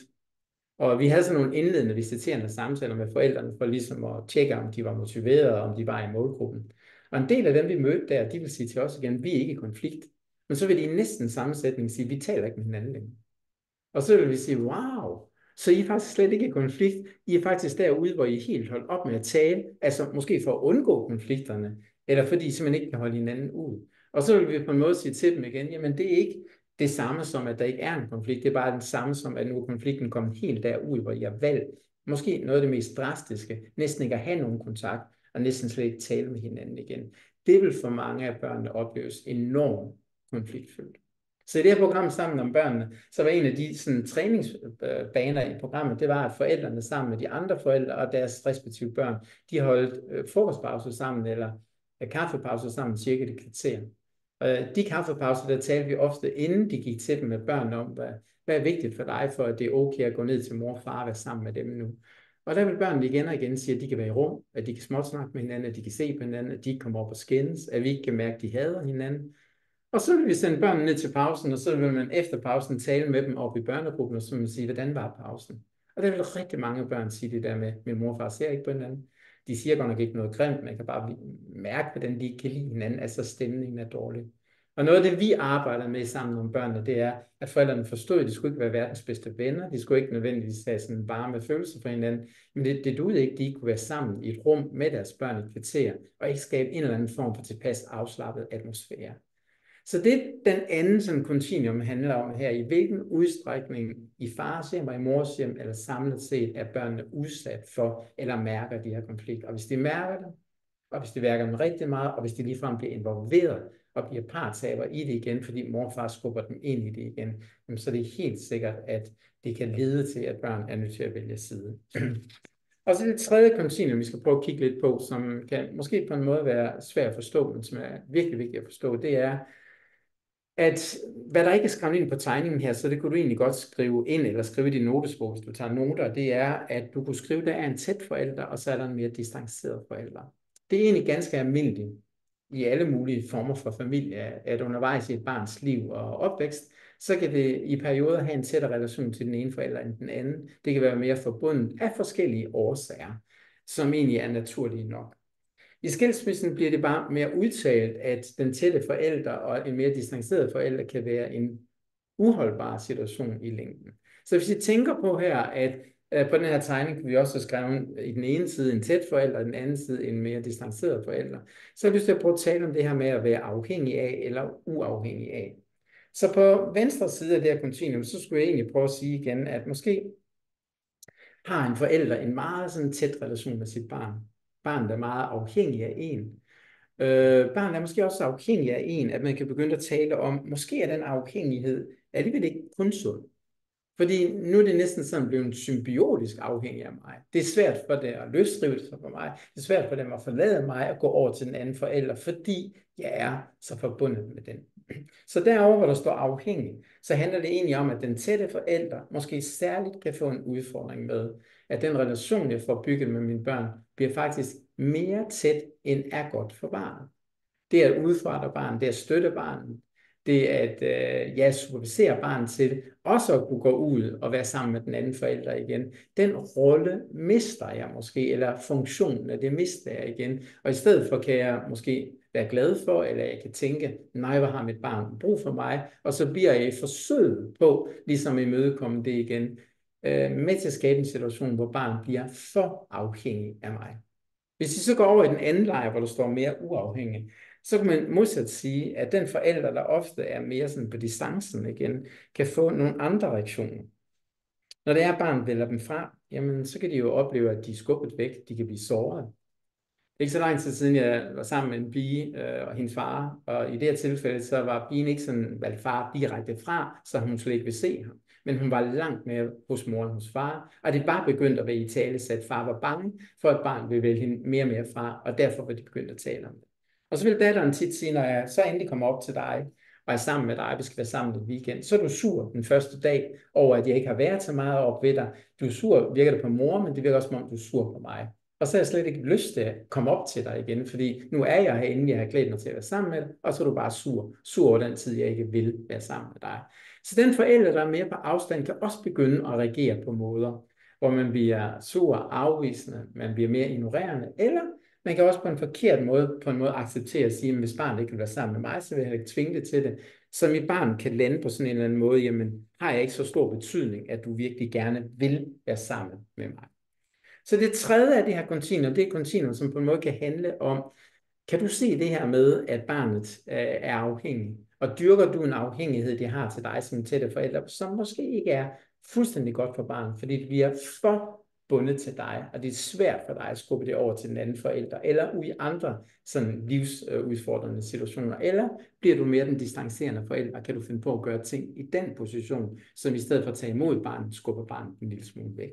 Og vi havde sådan nogle indledende visiterende samtaler med forældrene, for ligesom at tjekke, om de var motiverede, og om de var i målgruppen. Og en del af dem, vi mødte der, de vil sige til os igen, vi er ikke i konflikt. Men så vil de i næsten sammensætning sige, vi taler ikke med hinanden længere. Og så vil vi sige, wow, Så I er faktisk slet ikke i konflikt. I er faktisk derude, hvor I helt holdt op med at tale, altså måske for at undgå konflikterne, eller fordi I simpelthen ikke kan holde hinanden ud. Og så vil vi på en måde sige til dem igen, jamen det er ikke det samme som, at der ikke er en konflikt. Det er bare den samme som, at nu er konflikten kommet helt derud, hvor I har valgt, måske noget af det mest drastiske, næsten ikke at have nogen kontakt, og næsten slet ikke tale med hinanden igen. Det vil for mange af børnene opleves enormt konfliktfyldt. Så i det her program Sammen om børnene, så var en af de sådan, træningsbaner i programmet, det var, at forældrene sammen med de andre forældre og deres respektive børn, de holdt frokostpause sammen, eller kaffepause sammen, cirka et kvarter. De kaffepauser, der talte vi ofte, inden de gik til dem med børn om, hvad er vigtigt for dig, for at det er okay at gå ned til mor og far og være sammen med dem nu. Og der vil børnene igen og igen sige, at de kan være i rum, at de kan småsnakke med hinanden, at de kan se på hinanden, at de ikke kommer op og skændes, at vi ikke kan mærke, at de hader hinanden. Og så vil vi sende børnene ned til pausen, og så vil man efter pausen tale med dem op i børnegruppen, og så vil man sige, hvordan var pausen? Og der vil rigtig mange børn sige det der med, min mor og far ser ikke på hinanden. De siger godt nok ikke noget grimt, man kan bare mærke, hvordan de ikke kan lide hinanden, altså stemningen er dårlig. Og noget af det, vi arbejder med sammen om børnene, det er, at forældrene forstod, at de skulle ikke være verdens bedste venner, de skulle ikke nødvendigvis have sådan varme følelser for hinanden, men det duede ikke, de kunne være sammen i et rum med deres børn i et kvarter, og ikke skabe en eller anden form for tilpas afslappet atmosfære. Så det den anden sådan kontinuum handler om her, i hvilken udstrækning i fars hjem og i mors hjem, eller samlet set, er børnene udsat for, eller mærker de her konflikter. Og hvis de mærker det, og hvis de mærker dem rigtig meget, og hvis de ligefrem bliver involveret og bliver partsaber i det igen, fordi mor og far skubber dem ind i det igen, så er det helt sikkert, at det kan lede til, at børn er nødt til at vælge side. Og så det tredje kontinuum, vi skal prøve at kigge lidt på, som kan måske på en måde være svært at forstå, men som er virkelig vigtigt at forstå, det er, at hvad der ikke er skrevet ind på tegningen her, så det kunne du egentlig godt skrive ind, eller skrive i din notesbog, hvis du tager noter, det er, at du kunne skrive, der er en tæt forælder, og så er der en mere distanceret forælder. Det er egentlig ganske almindeligt i alle mulige former for familie, at undervejs i et barns liv og opvækst, så kan det i perioder have en tættere relation til den ene forælder end den anden. Det kan være mere forbundet af forskellige årsager, som egentlig er naturlige nok. I skilsmissen bliver det bare mere udtalt, at den tætte forælder og en mere distanceret forælder kan være en uholdbar situation i længden. Så hvis I tænker på her, at på den her tegning kan vi også have skrevet i den ene side en tæt forælder, og den anden side en mere distanceret forælder, så har jeg lyst til at prøve at tale om det her med at være afhængig af eller uafhængig af. Så på venstre side af det her kontinuum, så skulle jeg egentlig prøve at sige igen, at måske har en forælder en meget sådan tæt relation med sit barn. Barnet er meget afhængig af en. Barnet er måske også afhængig af en, at man kan begynde at tale om, måske er den afhængighed alligevel ikke kun sund. Fordi nu er det næsten sådan blevet symbiotisk afhængig af mig. Det er svært for det at løsrive sig for mig. Det er svært for dem at forlade mig og gå over til den anden forælder, fordi jeg er så forbundet med den. Så derovre, hvor der står afhængig, så handler det egentlig om, at den tætte forælder måske særligt kan få en udfordring med, at den relation, jeg får bygget med mine børn, bliver faktisk mere tæt, end er godt for barnet. Det er at udfordre barnet, det er at støtte barnet, det er at supervisere barnet til også at kunne gå ud og være sammen med den anden forælder igen. Den rolle mister jeg måske, eller funktionen af det mister jeg igen. Og i stedet for kan jeg måske være glad for, eller jeg kan tænke, nej, hvor har mit barn brug for mig? Og så bliver jeg i forsøget på, ligesom at imødekomme det igen, med til at skabe en situation, hvor barnet bliver for afhængig af mig. Hvis I så går over i den anden lejr, hvor der står mere uafhængig, så kan man modsat sige, at den forælder, der ofte er mere sådan på distancen igen, kan få nogle andre reaktioner. Når det er, at barnet vælger dem fra, jamen, så kan de jo opleve, at de er skubbet væk, de kan blive såret. Det er ikke så lang tid siden, jeg var sammen med en pige og hendes far, og i det her tilfælde, så var pigen ikke sådan valgt far direkte fra, så hun slet ikke vil se ham. Men hun var langt mere hos mor end hos far, og det bare begyndte at være i tale, at far var bange for, at barnet ville vælge hende mere og mere fra, og derfor var de begyndt at tale om det. Og så vil datteren tit sige, når jeg så endelig kommer op til dig, og er sammen med dig, vi skal være sammen en weekend, så er du sur den første dag over, at jeg ikke har været så meget op ved dig. Du er sur, virker det på mor, men det virker også, som om du er sur på mig. Og så har jeg slet ikke lyst til at komme op til dig igen, fordi nu er jeg herinde, jeg har glædet mig til at være sammen med dig, og så er du bare sur over den tid, jeg ikke vil være sammen med dig. Så den forælder, der er mere på afstand, kan også begynde at reagere på måder, hvor man bliver sur, afvisende, man bliver mere ignorerende, eller Man kan også på en forkert måde, acceptere at sige, at hvis barnet ikke vil være sammen med mig, så vil jeg ikke tvinge det til det. Så mit barn kan lande på sådan en eller anden måde, jamen har jeg ikke så stor betydning, at du virkelig gerne vil være sammen med mig. Så det tredje af det her kontinuum, det er kontinuum, som på en måde kan handle om, kan du se det her med, at barnet er afhængig? Og dyrker du en afhængighed, det har til dig som tætte forældre, som måske ikke er fuldstændig godt for barnet, fordi det bliver for bundet til dig, og det er svært for dig at skubbe det over til den anden forælder, eller i andre sådan livsudfordrende situationer, eller bliver du mere den distancerende forælder, kan du finde på at gøre ting i den position, som i stedet for at tage imod barnet, skubber barnet en lille smule væk.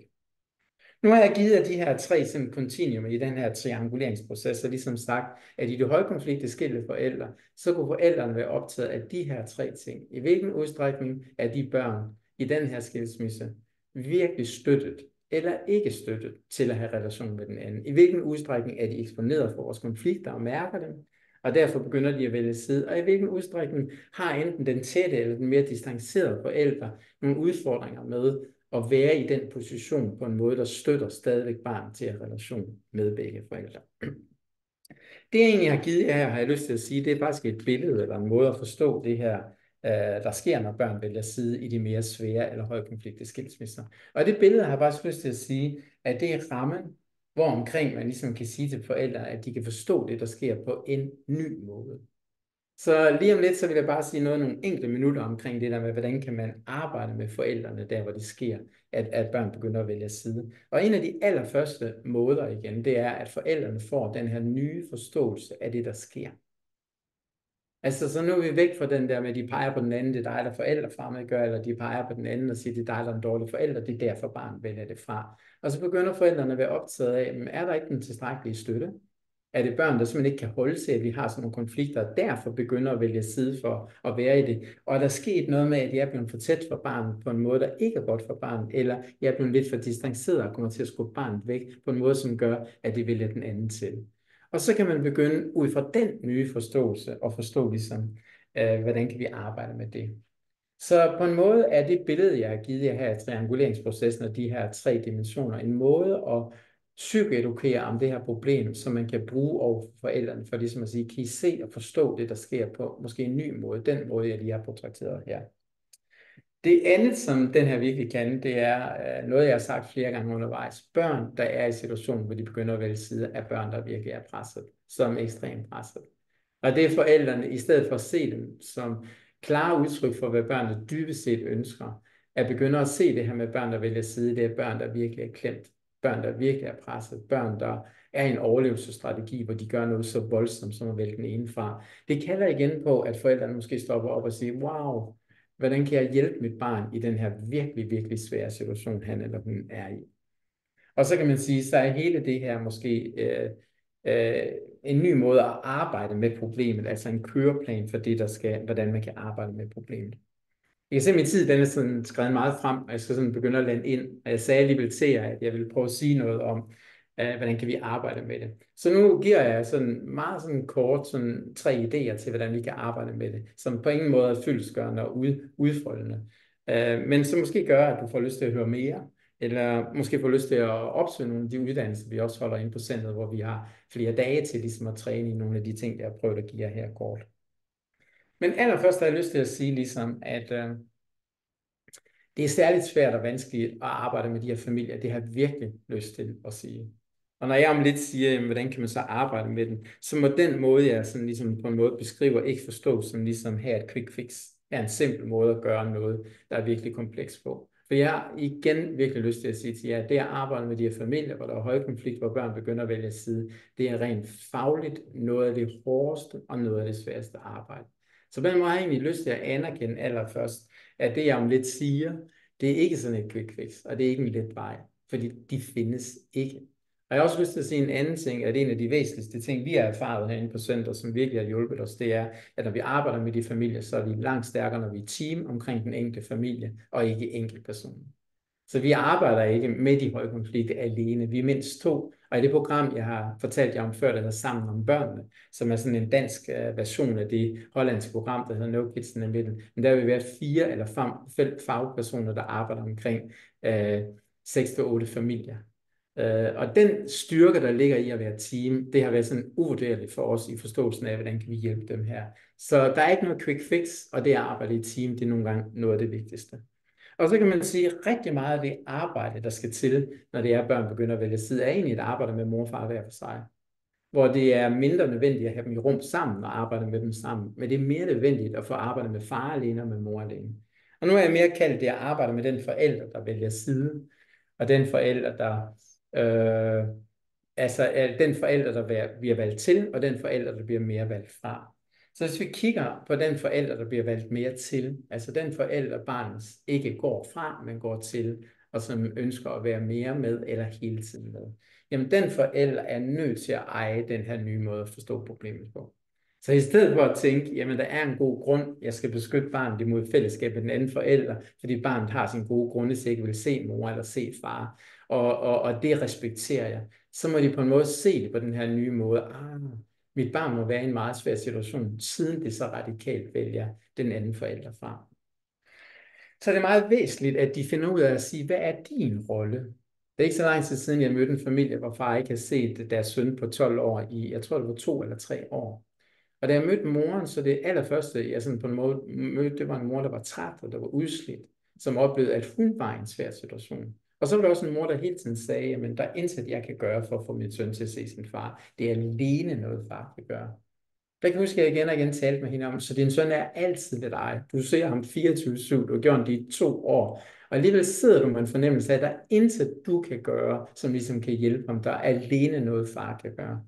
Nu har jeg givet jer de her tre sådan kontinuumer i den her trianguleringsproces, og ligesom sagt, at i det højkonflikte skilte forældre, så kunne forældrene være optaget af de her tre ting. I hvilken udstrækning er de børn i den her skilsmisse virkelig støttet eller ikke støttet til at have relation med den anden? I hvilken udstrækning er de eksponeret for vores konflikter og mærker dem? Og derfor begynder de at vælge side. Og i hvilken udstrækning har enten den tætte eller den mere distancerede forældre nogle udfordringer med at være i den position på en måde, der støtter stadigvæk barn til at have relation med begge forældre. Det jeg egentlig har givet jer her, har jeg lyst til at sige, det er faktisk et billede eller en måde at forstå det her, der sker, når børn vælger side i de mere svære eller højkonflikte skilsmisser. Og det billede har jeg faktisk lyst til at sige, at det er rammen, hvor omkring man ligesom kan sige til forældrene, at de kan forstå det, der sker på en ny måde. Så lige om lidt, så vil jeg bare sige nogle enkelte minutter omkring det der med, hvordan kan man arbejde med forældrene der, hvor det sker, at børn begynder at vælge side. Og en af de allerførste måder igen, det er, at forældrene får den her nye forståelse af det, der sker. Altså, så nu er vi væk fra den der med, at de peger på den anden, det er dig, der forældrefremmedgør, eller de peger på den anden og siger, det er dig, der er en dårlig forælder, det er derfor barnet vælger det fra. Og så begynder forældrene at være optaget af, men er der ikke den tilstrækkelige støtte? Er det børn, der simpelthen ikke kan holde til, at vi har sådan nogle konflikter, og derfor begynder at vælge side for at være i det? Og er der sket noget med, at jeg er blevet for tæt for barnet på en måde, der ikke er godt for barnet, eller jeg er blevet lidt for distanceret og kommer til at skubbe barnet væk på en måde, som gør, at det vælger den anden til? Og så kan man begynde ud fra den nye forståelse at forstå ligesom, hvordan kan vi arbejde med det. Så på en måde er det billede, jeg har givet jer her i trianguleringsprocessen og de her tre dimensioner, en måde at psykoedukere om det her problem, som man kan bruge over for forældrene, for ligesom at sige, kan I se og forstå det, der sker på måske en ny måde, den måde, jeg lige har portrætteret her. Det andet, som den her virkelig kan, det er noget, jeg har sagt flere gange undervejs. Børn, der er i situationen, hvor de begynder at vælge sider, er børn, der virkelig er presset, som er ekstremt presset. Og det er forældrene, i stedet for at se dem som klare udtryk for, hvad børnene dybest set ønsker, at begynde at se det her med børn, der vælger side, det er børn, der virkelig er klemt. Børn, der virkelig er presset. Børn, der er i en overlevelsesstrategi, hvor de gør noget så voldsomt, som at vælge den ene fra. Det kalder igen på, at forældrene måske stopper op og siger, wow, hvordan kan jeg hjælpe mit barn i den her virkelig, virkelig svære situation, han eller hun er i. Og så kan man sige, så er hele det her måske en ny måde at arbejde med problemet, altså en køreplan for det, der skal, hvordan man kan arbejde med problemet. Jeg kan se, at min tid den er sådan skrevet meget frem, og jeg skal sådan begynde at lande ind. Og jeg sagde alligevel til jer, at jeg ville prøve at sige noget om, hvordan kan vi arbejde med det. Så nu giver jeg sådan meget sådan kort sådan 3 idéer til, hvordan vi kan arbejde med det, som på ingen måde er fyldestgørende og udfoldende. Men som måske gør, at du får lyst til at høre mere, eller måske får lyst til at opsøge nogle af de uddannelser, vi også holder inde på centret, hvor vi har flere dage til ligesom at træne i nogle af de ting, jeg har prøvet at give jer her kort. Men allerførst har jeg lyst til at sige ligesom, at det er særligt svært og vanskeligt at arbejde med de her familier. Det har jeg virkelig lyst til at sige. Og når jeg om lidt siger, jamen, hvordan kan man så arbejde med dem, så må den måde, jeg sådan ligesom på en måde beskriver, ikke forstås som ligesom her et quick fix. Det er en simpel måde at gøre noget, der er virkelig kompleks på. For jeg har igen virkelig lyst til at sige til jer, at det at arbejde med de her familier, hvor der er højkonflikt, hvor børn begynder at vælge side, det er rent fagligt noget af det hårdeste og noget af det sværeste arbejde. Så på den måde har jeg egentlig lyst til at anerkende allerførst, at det jeg om lidt siger, det er ikke sådan et quick fix, og det er ikke en let vej, fordi de findes ikke. Og jeg har også lyst til at sige en anden ting, at en af de væsentligste ting, vi har erfaret herinde på Center, som virkelig har hjulpet os, det er, at når vi arbejder med de familier, så er vi langt stærkere, når vi er team omkring den enkelte familie, og ikke enkeltpersoner. Så vi arbejder ikke med de højkonflikter alene. Vi er mindst 2. Og i det program, jeg har fortalt jer om før, der hedder Sammen om børnene, som er sådan en dansk version af det hollandske program, der hedder No Kids in the Middle. Men der vil være 4 eller 5 fagpersoner, der arbejder omkring 6-8 familier. Og den styrke, der ligger i at være team, det har været sådan uvurderligt for os i forståelsen af, hvordan kan vi hjælpe dem her. Så der er ikke noget quick fix, og det at arbejde i team, det er nogle gange noget af det vigtigste. Og så kan man sige, at rigtig meget af det arbejde, der skal til, når det er, at børn begynder at vælge side, er egentlig et arbejde med mor og far hver for sig. Hvor det er mindre nødvendigt at have dem i rum sammen og arbejde med dem sammen. Men det er mere nødvendigt at få arbejdet med far alene og med mor alene. Og nu er jeg mere kaldt det at arbejde med den forælder, der vælger side, og den forælder, øh, den forælder, der bliver valgt til, og den forælder, der bliver mere valgt fra. Så hvis vi kigger på den forælder, der bliver valgt mere til, altså den forælder, barnet ikke går fra, men går til, og som ønsker at være mere med, eller hele tiden med, jamen den forælder er nødt til at eje den her nye måde at forstå problemet på. Så i stedet for at tænke, jamen der er en god grund, jeg skal beskytte barnet imod fællesskab med den anden forælder, fordi barnet har sin gode grunde til ikke vil se mor eller se far, og det respekterer jeg, så må de på en måde se det på den her nye måde. Mit barn må være i en meget svær situation, siden det så radikalt vælger den anden forælder fra. Så er det meget væsentligt, at de finder ud af at sige, hvad er din rolle? Det er ikke så lang tid siden, jeg mødte en familie, hvor far ikke havde set deres søn på 12 år i, jeg tror det var 2 eller 3 år. Og da jeg mødte moren, så det allerførste, jeg sådan på en måde mødte, det var en mor, der var træt og der var udslidt, som oplevede, at hun var i en svær situation. Og så var der også en mor, der hele tiden sagde, jamen der er intet, jeg kan gøre for at få min søn til at se sin far. Det er alene noget, far kan gøre. Der kan jeg huske, at jeg igen og igen talte med hende om, så din søn er altid ved dig. Du ser ham 24/7, du har gjort det i 2 år. Og alligevel sidder du med en fornemmelse af, at der er intet, du kan gøre, som ligesom kan hjælpe ham. Der er alene noget, far kan gøre.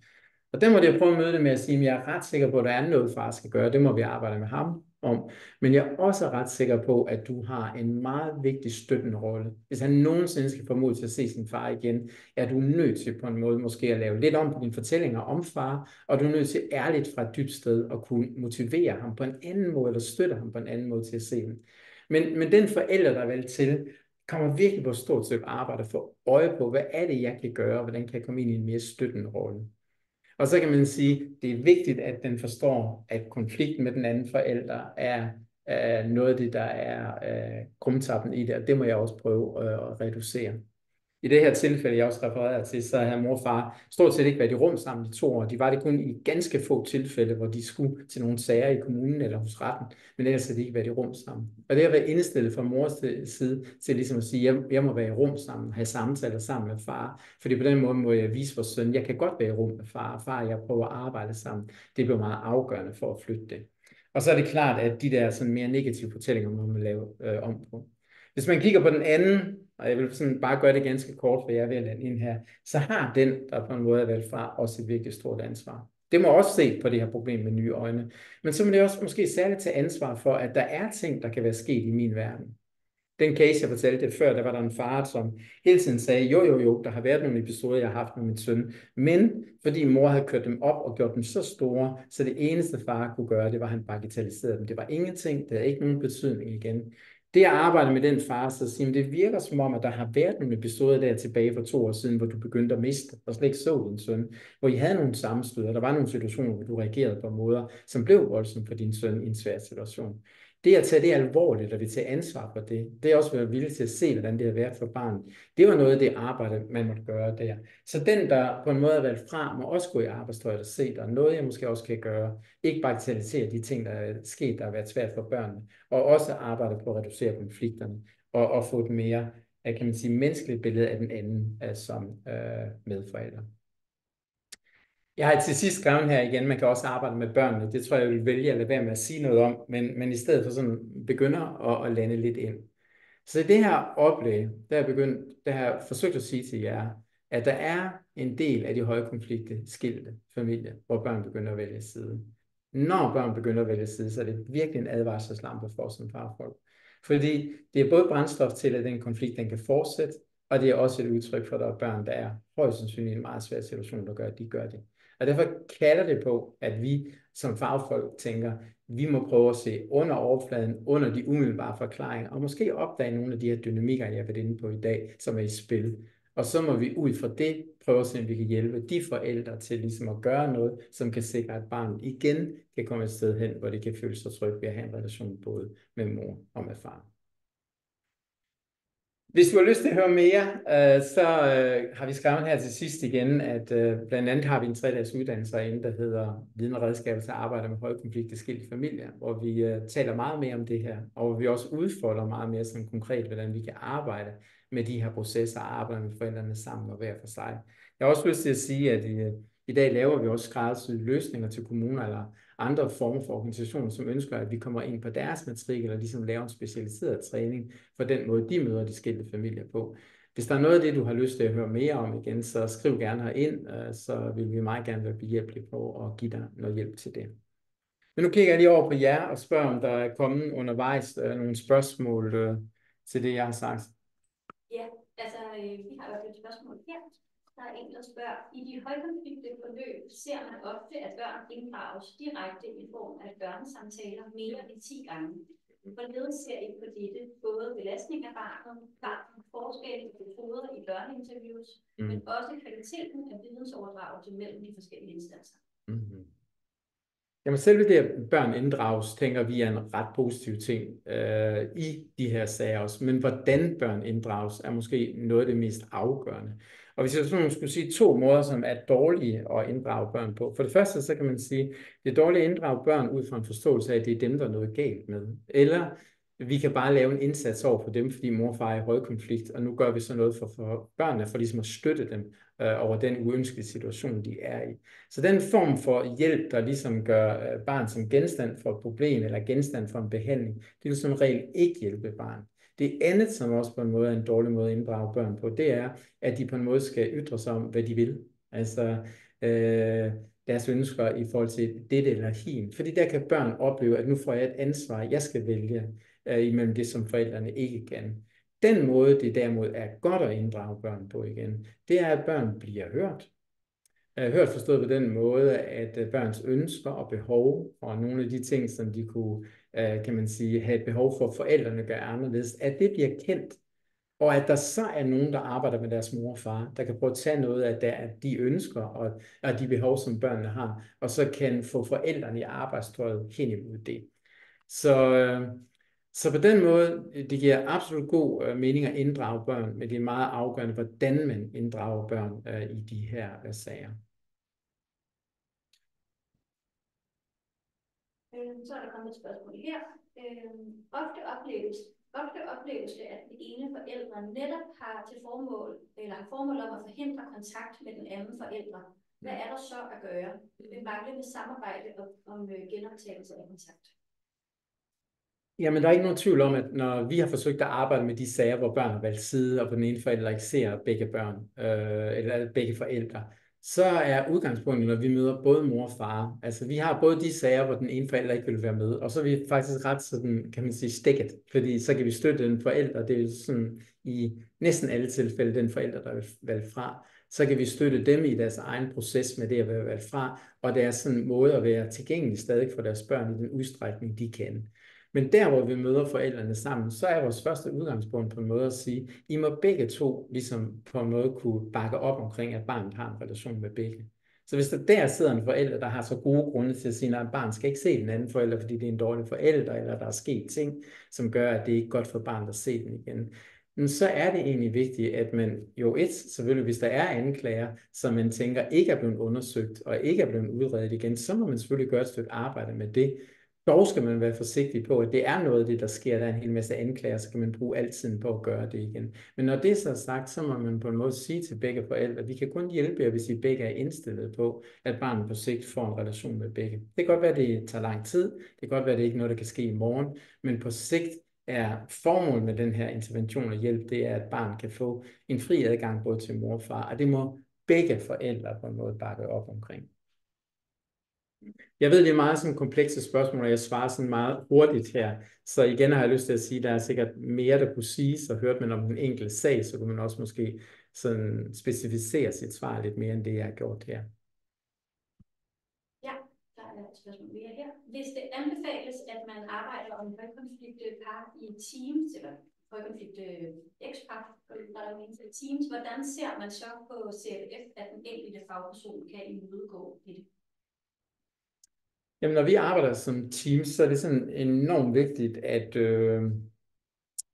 Og der må jeg prøve at møde det med at sige, at jeg er ret sikker på, at der er noget, far skal gøre. Det må vi arbejde med ham om. Men jeg er også ret sikker på, at du har en meget vigtig støttende rolle. Hvis han nogensinde skal få mod til at se sin far igen, er du nødt til på en måde måske at lave lidt om på dine fortællinger om far, og du er nødt til ærligt fra et dybt sted at kunne motivere ham på en anden måde, eller støtte ham på en anden måde til at se dem. Men den forælder, der er valgt til, kommer virkelig på et stort stykke arbejde for øje på, hvad er det, jeg kan gøre, og hvordan kan jeg komme ind i en mere støttende rolle. Og så kan man sige, det er vigtigt, at den forstår, at konflikten med den anden forælder er noget af det, der er krumtappen i det, og det må jeg også prøve at reducere. I det her tilfælde, jeg også refererer til, så har mor og far stort set ikke været i rum sammen i 2 år. De var det kun i ganske få tilfælde, hvor de skulle til nogle sager i kommunen eller hos retten, men ellers har de ikke været i rum sammen. Og det har været indstillet fra mors side til ligesom at sige, at jeg må være i rum sammen, have samtaler sammen med far, fordi på den måde må jeg vise vores søn, jeg kan godt være i rum med far, og far og jeg prøver at arbejde sammen. Det bliver meget afgørende for at flytte det. Og så er det klart, at de der sådan mere negative fortællinger må man lave om på. Hvis man kigger på den anden, og jeg vil sådan bare gøre det ganske kort, for jeg er ved at lande ind her, så har den, der på en måde er valgt fra, også et virkelig stort ansvar. Det må også se på det her problem med nye øjne. Men så må det også måske særligt tage ansvar for, at der er ting, der kan være sket i min verden. Den case, jeg fortalte før, der var der en far, som hele tiden sagde, jo, der har været nogle episoder, jeg har haft med min søn, men fordi mor havde kørt dem op og gjort dem så store, så det eneste far kunne gøre, det var, at han bagatelliserede dem. Det var ingenting, det havde ikke nogen betydning igen. Det at arbejde med den far, så siger, det virker som om, at der har været nogle episoder der tilbage for 2 år siden, hvor du begyndte at miste, og slet ikke så din søn, hvor I havde nogle sammenstød, og der var nogle situationer, hvor du reagerede på måder, som blev voldsomt for din søn i en svær situation. Det at tage det alvorligt, og vi tager ansvar for det, det er også at være villig til at se, hvordan det har været for barnet. Det var noget af det arbejde, man måtte gøre der. Så den, der på en måde er valgt fra, må også gå i arbejdstøjet og se, der er noget, jeg måske også kan gøre. Ikke bagatellisere de ting, der er sket, der har været svært for børnene, og også arbejde på at reducere konflikterne, og få et mere, kan man sige, menneskeligt billede af den anden som medforælder. Jeg har til sidst skrevet her igen, man kan også arbejde med børnene. Det tror jeg, vil vælge at lade være med at sige noget om, men i stedet for sådan begynder at lande lidt ind. Så i det her oplæg, der har jeg forsøgt at sige til jer, at der er en del af de højkonflikte skilte familier, hvor børn begynder at vælge side. Når børn begynder at vælge side, så er det virkelig en advarselslampe for os som farfolk. Fordi det er både brændstof til, at den konflikt den kan fortsætte, og det er også et udtryk for, at der er børn, der er højst sandsynligt i en meget svær situation, der gør, at de gør det. Og derfor kalder det på, at vi som fagfolk tænker, vi må prøve at se under overfladen, under de umiddelbare forklaringer, og måske opdage nogle af de her dynamikker, jeg har været inde på i dag, som er i spil. Og så må vi ud fra det prøve at se, om vi kan hjælpe de forældre til ligesom at gøre noget, som kan sikre, at barnet igen kan komme et sted hen, hvor det kan føle sig trygt ved at have en relation både med mor og med far. Hvis du har lyst til at høre mere, så har vi skrevet her til sidst igen, at blandt andet har vi en 3-dages uddannelse herinde, der hedder Viden og redskaber til at arbejde med højkonfliktede skilte familier, hvor vi taler meget mere om det her, og hvor vi også udfolder meget mere sådan konkret, hvordan vi kan arbejde med de her processer og arbejde med forældrene sammen og hver for sig. Jeg har også lyst til at sige, at i dag laver vi også skræddersyede løsninger til kommuner eller andre former for organisationer, som ønsker, at vi kommer ind på deres matrikel og ligesom laver en specialiseret træning for den måde, de møder de skilte familier på. Hvis der er noget af det, du har lyst til at høre mere om igen, så skriv gerne herind, så vil vi meget gerne være behjælpelige på at give dig noget hjælp til det. Men nu kigger jeg lige over på jer og spørger, om der er kommet undervejs nogle spørgsmål til det, jeg har sagt. Ja, altså vi har jo et spørgsmål her. Der er en, der spørger, i de højkonflikte forløb ser man ofte, at børn inddrages direkte i form af børnesamtaler mere end 10 gange. Hvorledes ser I på dette, både belastning af barnets forskel og metoder i børneinterviews, men også kvaliteten af vidensoverdragelse mellem de forskellige instanser? Jamen selve det, at børn inddrages, tænker vi er en ret positiv ting i de her sager også. Men hvordan børn inddrages, er måske noget af det mest afgørende. Og hvis jeg sådan skulle sige 2 måder, som er dårlige at inddrage børn på. For det første, så kan man sige, det er dårligt at inddrage børn ud fra en forståelse af, at det er dem, der er noget galt med. Eller vi kan bare lave en indsats over for dem, fordi mor og far er i højkonflikt, og nu gør vi så noget for børnene, for ligesom at støtte dem over den uønskede situation, de er i. Så den form for hjælp, der ligesom gør barn som genstand for et problem, eller genstand for en behandling, det vil som regel ikke hjælpe barn. Det andet, som også på en måde er en dårlig måde at inddrage børn på, det er, at de på en måde skal ytre sig om, hvad de vil. Altså deres ønsker i forhold til dette eller hin. Fordi der kan børn opleve, at nu får jeg et ansvar, jeg skal vælge imellem det, som forældrene ikke kan. Den måde, det derimod er godt at inddrage børn på igen, det er, at børn bliver hørt. Hørt forstået på den måde, at børns ønsker og behov, og nogle af de ting, som de kunne, kan man sige, have et behov for, at forældrene gør anderledes, at det bliver kendt. Og at der så er nogen, der arbejder med deres mor og far, der kan prøve at tage noget af de ønsker og de behov, som børnene har, og så kan få forældrene i arbejdstøjet hen imod det. Så på den måde, det giver absolut god mening at inddrage børn, men det er meget afgørende, hvordan man inddrager børn i de her sager. Så er der kommet et spørgsmål her. Ofte opleves det, at den ene forælder netop har til formål, eller har formål om at forhindre kontakt med den anden forælder. Hvad er der så at gøre? Det manglende samarbejde om genoptagelse af kontakt. Jamen, der er ikke nogen tvivl om, at når vi har forsøgt at arbejde med de sager, hvor børn har valgt side, og på den ene forælder ikke ser begge børn, eller begge forældre, så er udgangspunktet, når vi møder både mor og far, altså vi har både de sager, hvor den ene forælder ikke vil være med, og så er vi faktisk ret sådan, kan man sige, stikket, fordi så kan vi støtte den forælder, det er sådan i næsten alle tilfælde den forælder, der er valgt fra, så kan vi støtte dem i deres egen proces med det at være valgt fra, og deres sådan måde at være tilgængelig stadig for deres børn i den udstrækning, de kan. Men der, hvor vi møder forældrene sammen, så er vores første udgangspunkt på en måde at sige, I må begge to ligesom på en måde kunne bakke op omkring, at barnet har en relation med begge. Så hvis der sidder en forælder, der har så gode grunde til at sige, at barnet skal ikke se den anden forælder, fordi det er en dårlig forælder, eller der er sket ting, som gør, at det ikke er godt for barnet at se den igen, men så er det egentlig vigtigt, at man jo selvfølgelig, hvis der er anklager, som man tænker ikke er blevet undersøgt, og ikke er blevet udredet igen, så må man selvfølgelig gøre et stykke arbejde med det. Dog skal man være forsigtig på, at det er noget af det, der sker. Der er en hel masse anklager, så kan man bruge al tiden på at gøre det igen. Men når det så er sagt, så må man på en måde sige til begge forældre, at vi kan kun hjælpe jer, hvis I begge er indstillet på, at barnet på sigt får en relation med begge. Det kan godt være, at det tager lang tid. Det kan godt være, at det ikke er noget, der kan ske i morgen. Men på sigt er formålet med den her intervention og hjælp, det er, at barnet kan få en fri adgang både til mor og far. Og det må begge forældre på en måde bakke op omkring. Jeg ved, det er meget sådan komplekse spørgsmål, og jeg svarer sådan meget hurtigt her. Så igen har jeg lyst til at sige, at der er sikkert mere, der kunne siges, og hørte man om den enkelte sag, så kunne man også måske sådan specificere sit svar lidt mere, end det jeg har gjort her. Ja, der er et spørgsmål mere her. Hvis det anbefales, at man arbejder om højkonflikte par i teams, eller højkonflikte ekspar, teams, hvordan ser man så på CFF, at den enkelte fagperson kan imødegå det? Jamen, når vi arbejder som team, så er det sådan enormt vigtigt,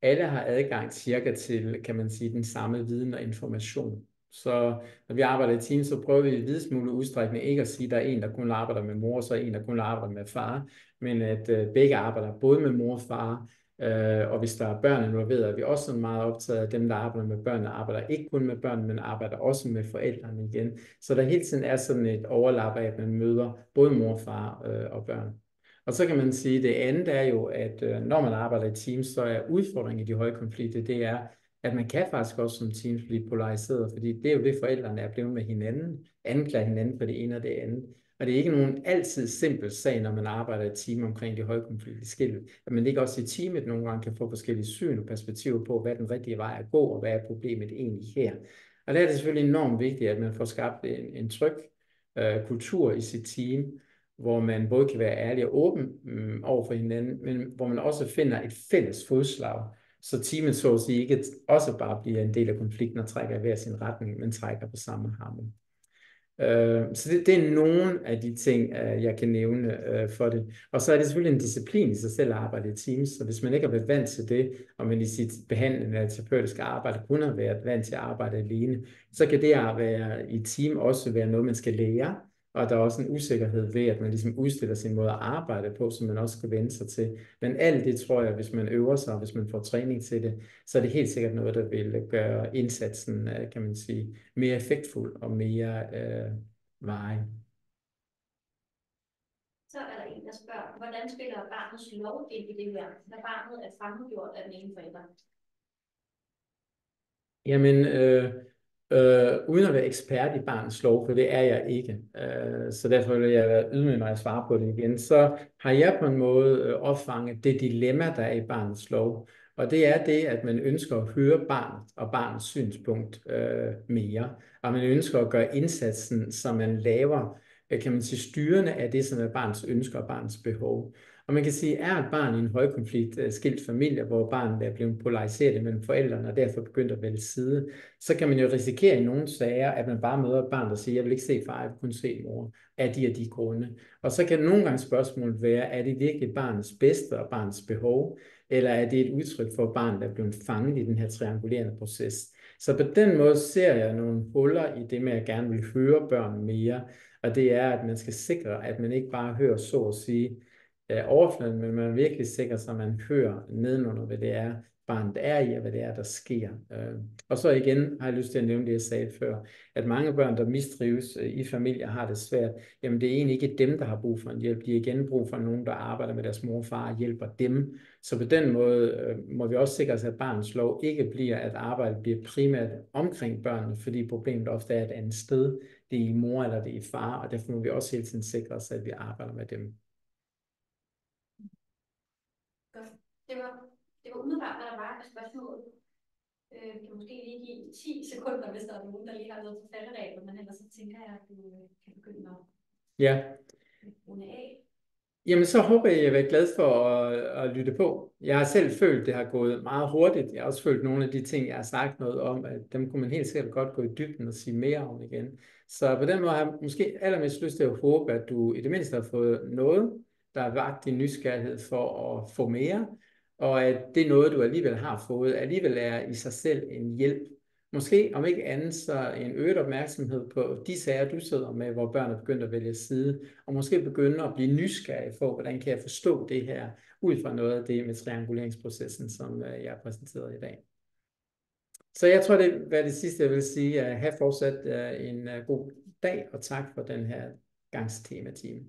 alle har adgang cirka til, kan man sige, den samme viden og information. Så når vi arbejder i team, så prøver vi i videst mulig udstrækning ikke at sige, at der er en, der kun arbejder med mor, og så er en, der kun arbejder med far, men at begge arbejder både med mor og far. Og hvis der er børn involveret, er vi også sådan meget optaget af dem, der arbejder med børn, arbejder ikke kun med børn, men arbejder også med forældrene igen. Så der hele tiden er sådan et overlap af, at man møder både mor, far og børn. Og så kan man sige, at det andet er jo, at når man arbejder i teams, så er udfordringen i de høje konflikter, det er, at man kan faktisk også som teams blive polariseret, fordi det er jo det, forældrene er blevet med hinanden, anklager hinanden for det ene og det andet. Og det er ikke nogen altid simpel sag, når man arbejder i et team omkring de høje konflikter skilt, at man ikke også i teamet nogle gange kan få forskellige syn og perspektiver på, hvad den rigtige vej at gå, og hvad er problemet egentlig her. Og der er det selvfølgelig enormt vigtigt, at man får skabt en tryg kultur i sit team, hvor man både kan være ærlig og åben over for hinanden, men hvor man også finder et fælles fodslag, så teamet så at sige ikke også bare bliver en del af konflikten og trækker i hver sin retning, men trækker på samme hammer. Så det er nogle af de ting, jeg kan nævne for det. Og så er det selvfølgelig en disciplin i sig selv at arbejde i teams, så hvis man ikke har været vant til det, og man i sit behandlende eller terapeutiske arbejde kun har været vant til at arbejde alene, så kan det at være i team også være noget, man skal lære, og der er også en usikkerhed ved, at man ligesom udstiller sin måde at arbejde på, som man også skal vende sig til. Men alt det tror jeg, hvis man øver sig, og hvis man får træning til det, så er det helt sikkert noget, der vil gøre indsatsen, kan man sige, mere effektfuld og mere varig. Så er der en, der spørger, hvordan spiller barnets lov ind i det her, når barnet er fremmedgjort af den ene forælder? Jamen, uden at være ekspert i barnets lov, for det er jeg ikke, så derfor vil jeg være ydmyg, når jeg svarer på det igen, så har jeg på en måde opfanget det dilemma, der er i barnets lov. Og det er det, at man ønsker at høre barnet og barnets synspunkt mere. Og man ønsker at gøre indsatsen, som man laver, kan man sige, styrende af det, som er barnets ønsker og barnets behov. Og man kan sige, er et barn i en højkonflikt skilt familie, hvor barnet er blevet polariseret mellem forældrene og derfor begyndt at vælge side, så kan man jo risikere i nogle sager, at man bare møder et barn, der siger, jeg vil ikke se far, jeg vil kun se mor, af de og de grunde. Og så kan nogle gange spørgsmålet være, er det virkelig barnets bedste og barnets behov, eller er det et udtryk for, at barnet er blevet fanget i den her triangulerende proces? Så på den måde ser jeg nogle huller i det med, at jeg gerne vil høre børn mere, og det er, at man skal sikre, at man ikke bare hører så at sige overfladen, men man virkelig sikrer sig, at man hører nedenunder, hvad det er, barnet er i, og hvad det er, der sker. Og så igen har jeg lyst til at nævne det, jeg sagde før, at mange børn, der mistrives i familier, har det svært. Jamen det er egentlig ikke dem, der har brug for en hjælp. De har igen brug for nogen, der arbejder med deres mor og far og hjælper dem. Så på den måde må vi også sikre os, at barnets lov ikke bliver, at arbejdet bliver primært omkring børnene, fordi problemet ofte er et andet sted. Det er i mor eller det er i far, og derfor må vi også hele tiden sikre os, at vi arbejder med dem. Det var umiddelbart, hvad der var af spørgsmål. Vi kan måske lige give 10 sekunder, hvis der er nogen, der lige har noget på falderæbet, men ellers så tænker jeg, at du kan begynde at runde af. Jamen, så håber jeg, at jeg er glad for at lytte på. Jeg har selv følt, at det har gået meget hurtigt. Jeg har også følt nogle af de ting, jeg har sagt noget om, at dem kunne man helt sikkert godt gå i dybden og sige mere om igen. Så på den måde har jeg måske allermest lyst til at håbe, at du i det mindste har fået noget, der har vakt din nysgerrighed for at få mere, og at det noget, du alligevel har fået, alligevel er i sig selv en hjælp. Måske om ikke andet, så en øget opmærksomhed på de sager, du sidder med, hvor børn er begyndt at vælge side, og måske begynde at blive nysgerrig for, hvordan kan jeg forstå det her, ud fra noget af det med trianguleringsprocessen, som jeg har præsenteret i dag. Så jeg tror, det var det sidste, jeg vil sige. Ha' fortsat en god dag, og tak for den her gangs tema-time.